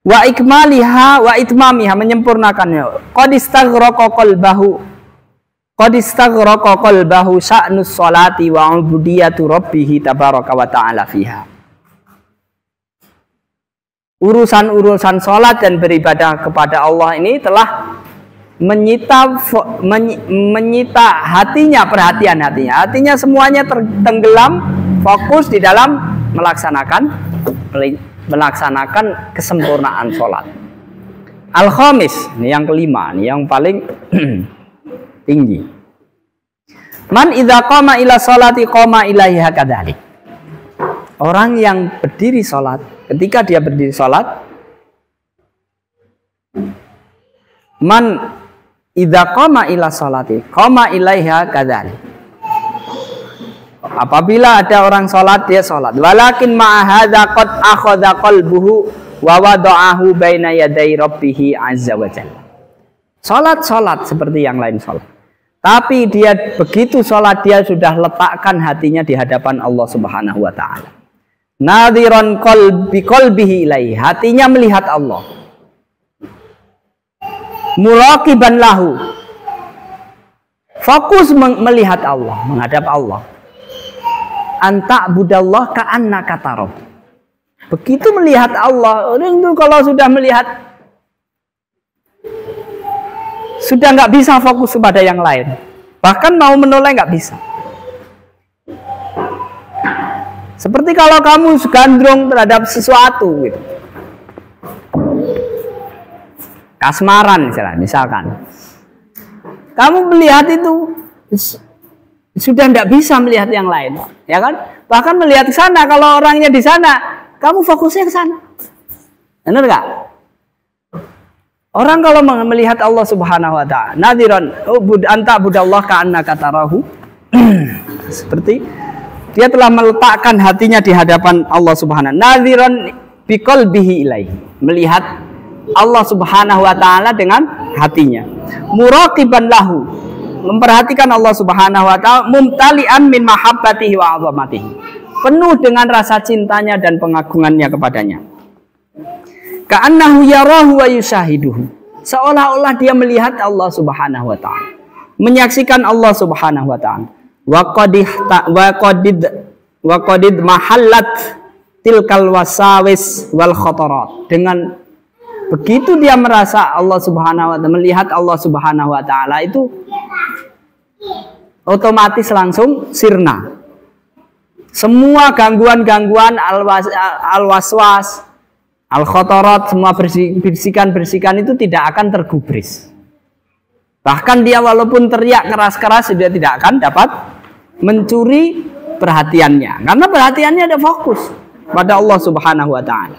Wa ikmaliha wa itmamiha, menyempurnakannya. Qad istaghraqa qalbahu sa'nus sholati wa ubudiyatu rabbih tabaraka wa ta'ala fiha. Urusan-urusan sholat dan beribadah kepada Allah ini telah menyita hatinya, perhatian hatinya. Hatinya semuanya tenggelam, fokus di dalam melaksanakan kesempurnaan sholat. Al-khamis, ini yang kelima, ini yang paling tinggi. Man idza qama ila sholati qama ilaiha kadzalik. Orang yang berdiri sholat, ketika dia berdiri sholat, man idza qama ila sholati qama ilaiha kadzalik. Apabila ada orang sholat, dia sholat. Walakin ma'a hadza qad akhadha qalbuhu wa wada'ahu baina yaday rabbih azza wa jalla. Sholat seperti yang lain sholat. Tapi dia begitu sholat, dia sudah letakkan hatinya di hadapan Allah Subhanahu wa ta'ala. Nadhiran qalbihi ilaihi. Hatinya melihat Allah. Muraqiban lahu. Fokus melihat Allah, menghadap Allah. Anta budallah ka'annaka tarah. Begitu melihat Allah, orang itu kalau sudah melihat, sudah nggak bisa fokus kepada yang lain. Bahkan mau menoleh nggak bisa. Seperti kalau kamu gandrung terhadap sesuatu gitu. Kasmaran misalkan. Kamu melihat itu sudah tidak bisa melihat yang lain, ya kan? Bahkan melihat ke sana, kalau orangnya di sana, kamu fokusnya ke sana. Benar nggak? Orang kalau melihat Allah Subhanahu wa ta'ala, nadhiran anta budallah ka'annaka tarahu. Seperti dia telah meletakkan hatinya di hadapan Allah Subhanahu. Nadhiran biqalbihi ilaihi. Melihat Allah Subhanahu wa ta'ala dengan hatinya. Muraqiban lahu. Memperhatikan Allah Subhanahu wa ta'ala, mumtali'an min mahabbatihi wa 'azamatihi. Penuh dengan rasa cintanya dan pengagungannya kepadanya. Ka'annahu yarahu wa yushahiduhu. Seolah-olah dia melihat Allah Subhanahu wa ta'ala. Menyaksikan Allah Subhanahu wa ta'ala. Wa qadid mahallat tilkal wasawis wal khotorat. Dengan begitu dia merasa Allah Subhanahu wa ta'ala, melihat Allah Subhanahu wa ta'ala, itu otomatis langsung sirna. Semua gangguan-gangguan al-waswas, al-khotorat, semua bersikan-bersikan itu tidak akan tergubris. Bahkan dia walaupun teriak keras-keras, dia tidak akan dapat mencuri perhatiannya. Karena perhatiannya ada fokus pada Allah Subhanahu wa ta'ala.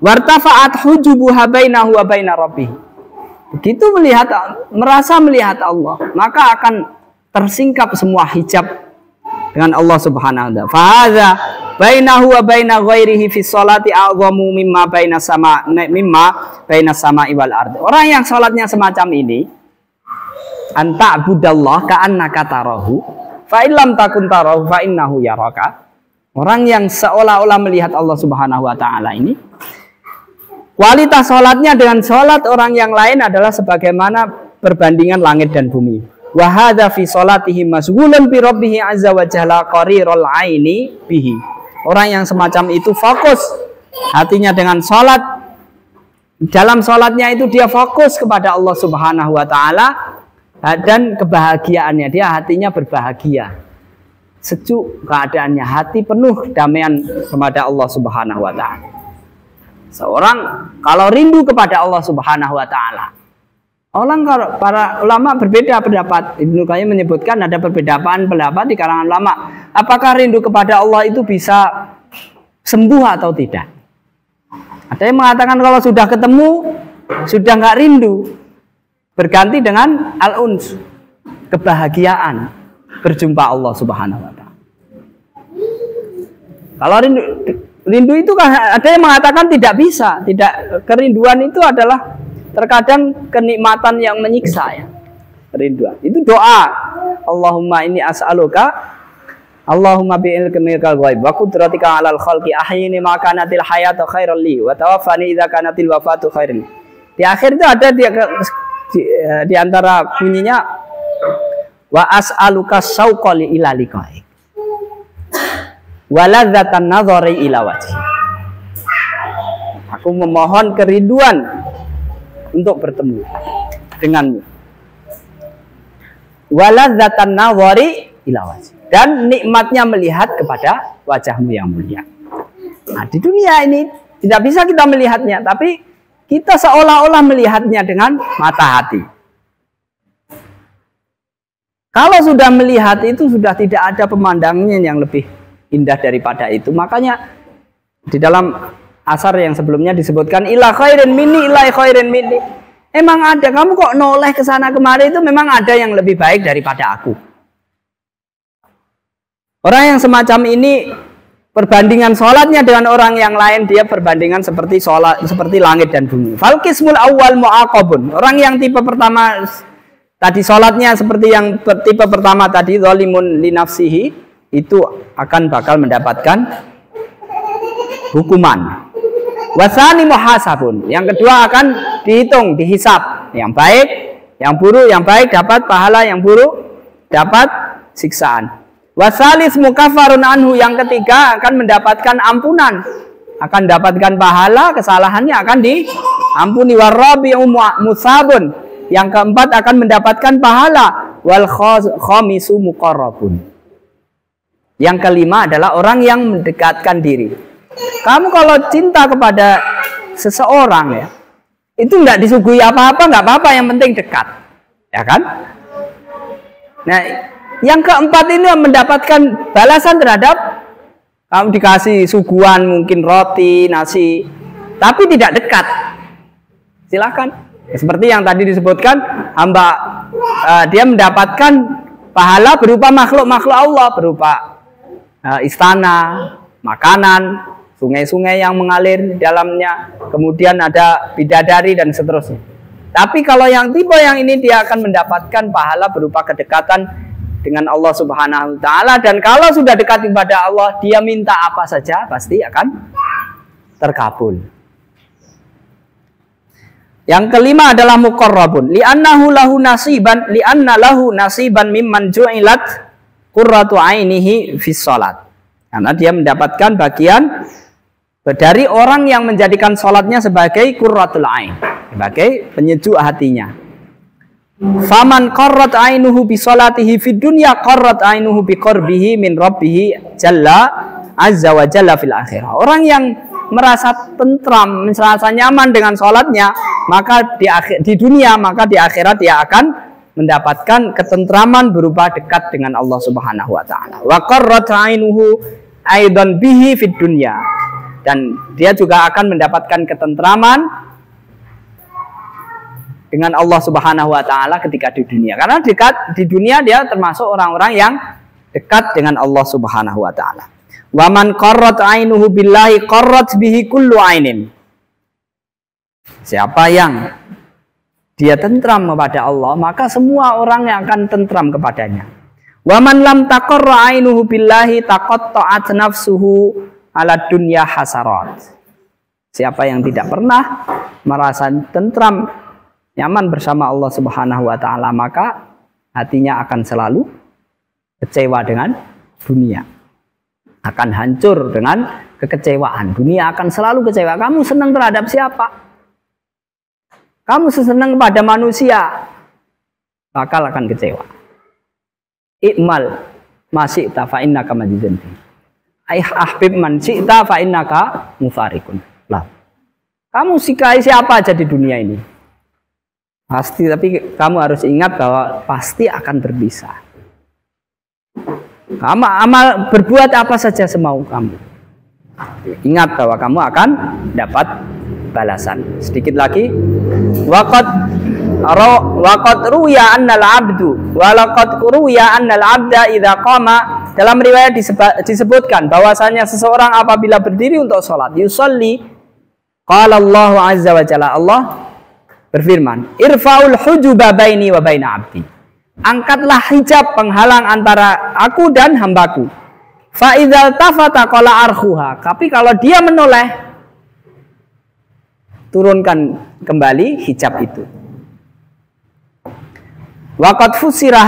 Wartafa'at hujubuha bainahu wa baina rabbih. Begitu merasa melihat Allah, maka akan tersingkap semua hijab dengan Allah Subhanahu wa ta'ala. Fahadha bainahu wa baina ghairihi fi sholati a'zamu mimma baina sama'i wal ardh. Orang yang sholatnya semacam ini, anta budallah ka'annaka tarahu fa illam takun tarahu fa innahu yaraka. Orang yang seolah-olah melihat Allah Subhanahu wa ta'ala ini, kualitas sholatnya dengan sholat orang yang lain adalah sebagaimana perbandingan langit dan bumi. Wa hadza fi sholatihi masghulun bi rabbih azza wa jalla qarirul aini bihi. Orang yang semacam itu fokus hatinya dengan sholat. Dalam sholatnya itu dia fokus kepada Allah Subhanahu wa ta'ala, dan kebahagiaannya, dia hatinya berbahagia, sejuk keadaannya, hati penuh damaian kepada Allah Subhanahu wa ta'ala. Seorang kalau rindu kepada Allah Subhanahu wa ta'ala, para ulama berbeda pendapat. Ibnu Qayyim menyebutkan ada perbedaan pendapat di kalangan ulama. Apakah rindu kepada Allah itu bisa sembuh atau tidak? Ada yang mengatakan kalau sudah ketemu, sudah nggak rindu, berganti dengan al-uns, kebahagiaan berjumpa Allah Subhanahu wa ta'ala. Kalau rindu itu kan ada yang mengatakan tidak bisa, tidak, kerinduan itu adalah terkadang kenikmatan yang menyiksa ya. Kerinduan itu doa. Allahumma inni as'aluka, Allahumma bi'ilmikal ghaib wa qudratika 'alal khalqi ahyini ma kanatil hayatu khairal li wa tawaffani idza kanatil wafatu khairal li. Di akhir itu ada di antara bunyinya wa as'aluka syauqa li ila liqa'i wa ladzatan nadhari ila wajhi. Aku memohon kerinduan untuk bertemu denganmu. Waladzatan nadhari ila wajhi, dan nikmatnya melihat kepada wajahmu yang mulia. Nah, di dunia ini tidak bisa kita melihatnya, tapi kita seolah-olah melihatnya dengan mata hati. Kalau sudah melihat itu sudah tidak ada pemandangannya yang lebih indah daripada itu. Makanya di dalam asar yang sebelumnya disebutkan ila khairin minni ila khairin minni. Emang ada, kamu kok noleh ke sana kemari, itu memang ada yang lebih baik daripada aku. Orang yang semacam ini perbandingan sholatnya dengan orang yang lain, dia perbandingan seperti sholat, seperti langit dan bumi. Fal qismul awwal mu'aqabun. Orang yang tipe pertama tadi sholatnya seperti yang tipe pertama tadi, zalimun li nafsihi, itu akan bakal mendapatkan hukuman. Wasani muhasabun. Yang kedua akan dihitung, dihisab. Yang baik, yang buruk, yang baik dapat pahala, yang buruk dapat siksaan. Wasalis mukafarun anhu. Yang ketiga akan mendapatkan ampunan, akan mendapatkan pahala, kesalahannya akan diampuni. Warabi'u musabun. Yang keempat akan mendapatkan pahala. Wal khamisu muqarrabun. Yang kelima adalah orang yang mendekatkan diri. Kamu kalau cinta kepada seseorang ya, itu nggak disuguhi apa-apa, nggak apa-apa, yang penting dekat, ya kan? Nah, yang keempat ini mendapatkan balasan terhadap kamu, dikasih suguhan mungkin roti, nasi, tapi tidak dekat. Silakan. Seperti yang tadi disebutkan, hamba dia mendapatkan pahala berupa makhluk-makhluk Allah, berupa istana, makanan, sungai-sungai yang mengalir di dalamnya, kemudian ada bidadari dan seterusnya. Tapi kalau yang tipe yang ini, dia akan mendapatkan pahala berupa kedekatan dengan Allah Subhanahu wa taala, dan kalau sudah dekat kepada Allah, dia minta apa saja pasti akan terkabul. Yang kelima adalah muqarrabun, li'annahu lahu nasiban, li'anna lahu nasiban mimman ju'ilat qurratu ainihi fi shalat. Karena dia mendapatkan bagian dari orang yang menjadikan sholatnya sebagai qurratul ain, sebagai penyejuk hatinya. Faman qarrat ainuhu bi sholatihi fid dunya qarrat ainuhu bi qurbihi min rabbih jalla azza wa jalla fil akhirah. Orang yang merasa tentram, merasa nyaman dengan sholatnya, maka di dunia, maka di akhirat dia akan mendapatkan ketentraman berupa dekat dengan Allah Subhanahu wa taala. Wa qarrat ainuhu aidan bihi fid dunya. Dan dia juga akan mendapatkan ketentraman dengan Allah Subhanahu wa taala ketika di dunia. Karena dekat di dunia dia termasuk orang-orang yang dekat dengan Allah Subhanahu wa taala. Wa man qarrat ainuhu billahi qarrat bihi kullu ainin. Siapa yang dia tentram kepada Allah, maka semua orang yang akan tentram kepadanya. Wa man lam taqarra ainuhu billahi taqatta'at nafsuhu ala dunya hasarat. Siapa yang tidak pernah merasa tentram, nyaman bersama Allah Subhanahu wa taala, maka hatinya akan selalu kecewa dengan dunia. Akan hancur dengan kekecewaan. Dunia akan selalu kecewa. Kamu senang terhadap siapa? Kamu senang kepada manusia, bakal akan kecewa. I'mal masih fa innaka majzun. Ahbib man syi'ta fa innaka mufarikun. Lah. Kamu sukai siapa aja di dunia ini? Pasti, tapi kamu harus ingat bahwa pasti akan berpisah. Kamu amal berbuat apa saja semau kamu. Ingat bahwa kamu akan dapat balasan. Sedikit lagi. Waqad ruya annal abdu walaqad ruya annal abda idza qama. Dalam riwayat disebutkan bahwasanya seseorang apabila berdiri untuk sholat, yusalli, qala Allah azza wa jalla, Allah berfirman, irfa'ul hujuba baini wa baina abdi. Angkatlah hijab penghalang antara aku dan hambaku. Fa idzal tafata qala arkhuha. Tapi kalau dia menoleh, turunkan kembali hijab itu. Waqad fusira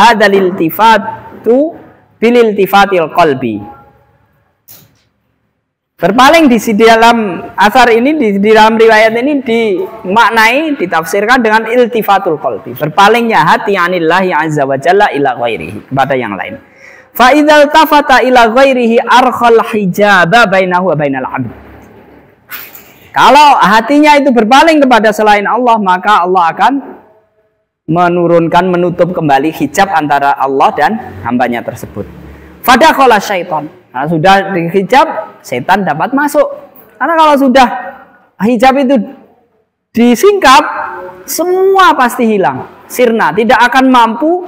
hadzal iltifatu bil iltifatil qalbi. Berpaling di dalam asar ini, di dalam riwayat ini dimaknai, ditafsirkan dengan iltifatul qalbi, berpalingnya hati anillahi azza wa jalla ila ghairihi, kepada yang lain. Fa idzal tafata ila ghairihi arkhal hijaba bainahu wa bainal abd. Kalau hatinya itu berpaling kepada selain Allah, maka Allah akan menurunkan, menutup kembali hijab antara Allah dan hambanya tersebut. Fadakhala syaitan. Nah, sudah dihijab, setan dapat masuk. Karena kalau sudah hijab itu disingkap, semua pasti hilang. Sirna, tidak akan mampu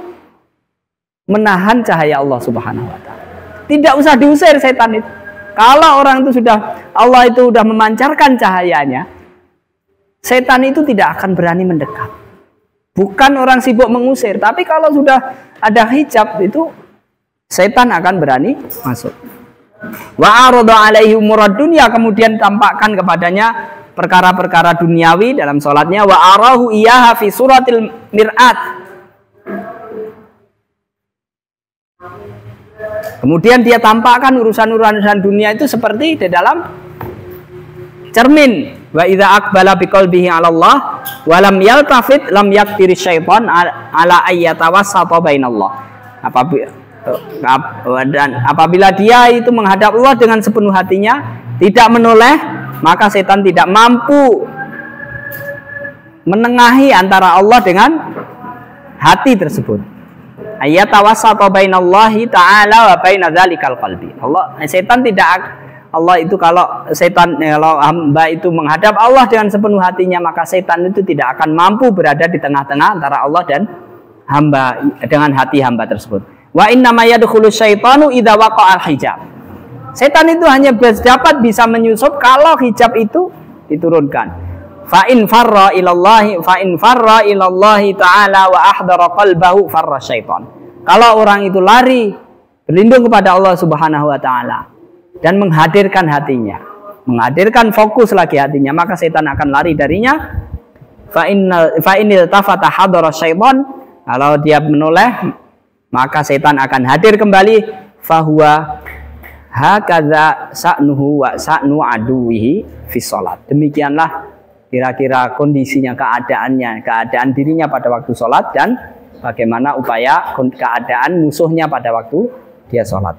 menahan cahaya Allah Subhanahu wa taala. Tidak usah diusir setan itu. Kalau orang itu sudah, Allah itu sudah memancarkan cahayanya, setan itu tidak akan berani mendekat. Bukan orang sibuk mengusir, tapi kalau sudah ada hijab itu setan akan berani masuk. Wa arada alaihi umurad dunya, kemudian tampakkan kepadanya perkara-perkara duniawi dalam sholatnya. Wa arahu iyaha fi suratil mir'at. Kemudian dia tampakkan urusan-urusan dunia itu seperti di dalam cermin. Wa idza aqbala biqalbihi 'ala Allah wa lam yaltafit lam yaktir syaitan ala ayyatawassata bainallah. Apabila dia itu menghadap Allah dengan sepenuh hatinya, tidak menoleh, maka setan tidak mampu menengahi antara Allah dengan hati tersebut. Ayyatawassata bainallahi ta'ala wa baina dzalikal qalbi. Setan tidak, Allah itu kalau hamba itu menghadap Allah dengan sepenuh hatinya, maka setan itu tidak akan mampu berada di tengah-tengah antara Allah dan hamba dengan hati hamba tersebut. Wa inna ma yadkhulu syaitanu idza waqa'al hijab. Setan itu hanya dapat bisa menyusup kalau hijab itu diturunkan. Fa in farra ilallahi ta'ala wa ahdara qalbahu farra syaitan. Kalau orang itu lari berlindung kepada Allah Subhanahu wa taala dan menghadirkan hatinya, menghadirkan fokus lagi hatinya, maka setan akan lari darinya. Fa inil tafata hadara syaitan, kalau dia menoleh maka setan akan hadir kembali. Fahuwa hakadza sa'nuhu wa sa'nu aduwihi fi sholat. Demikianlah kira-kira kondisinya, keadaan dirinya pada waktu sholat, dan bagaimana upaya keadaan musuhnya pada waktu dia sholat.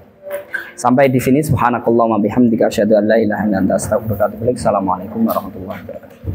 Sampai di sini, subhanakallahumma bihamdika asyhadu an la ilaha illa anta astaghfiruka wa atubu ilaik. Assalamualaikum warahmatullahi wabarakatuh.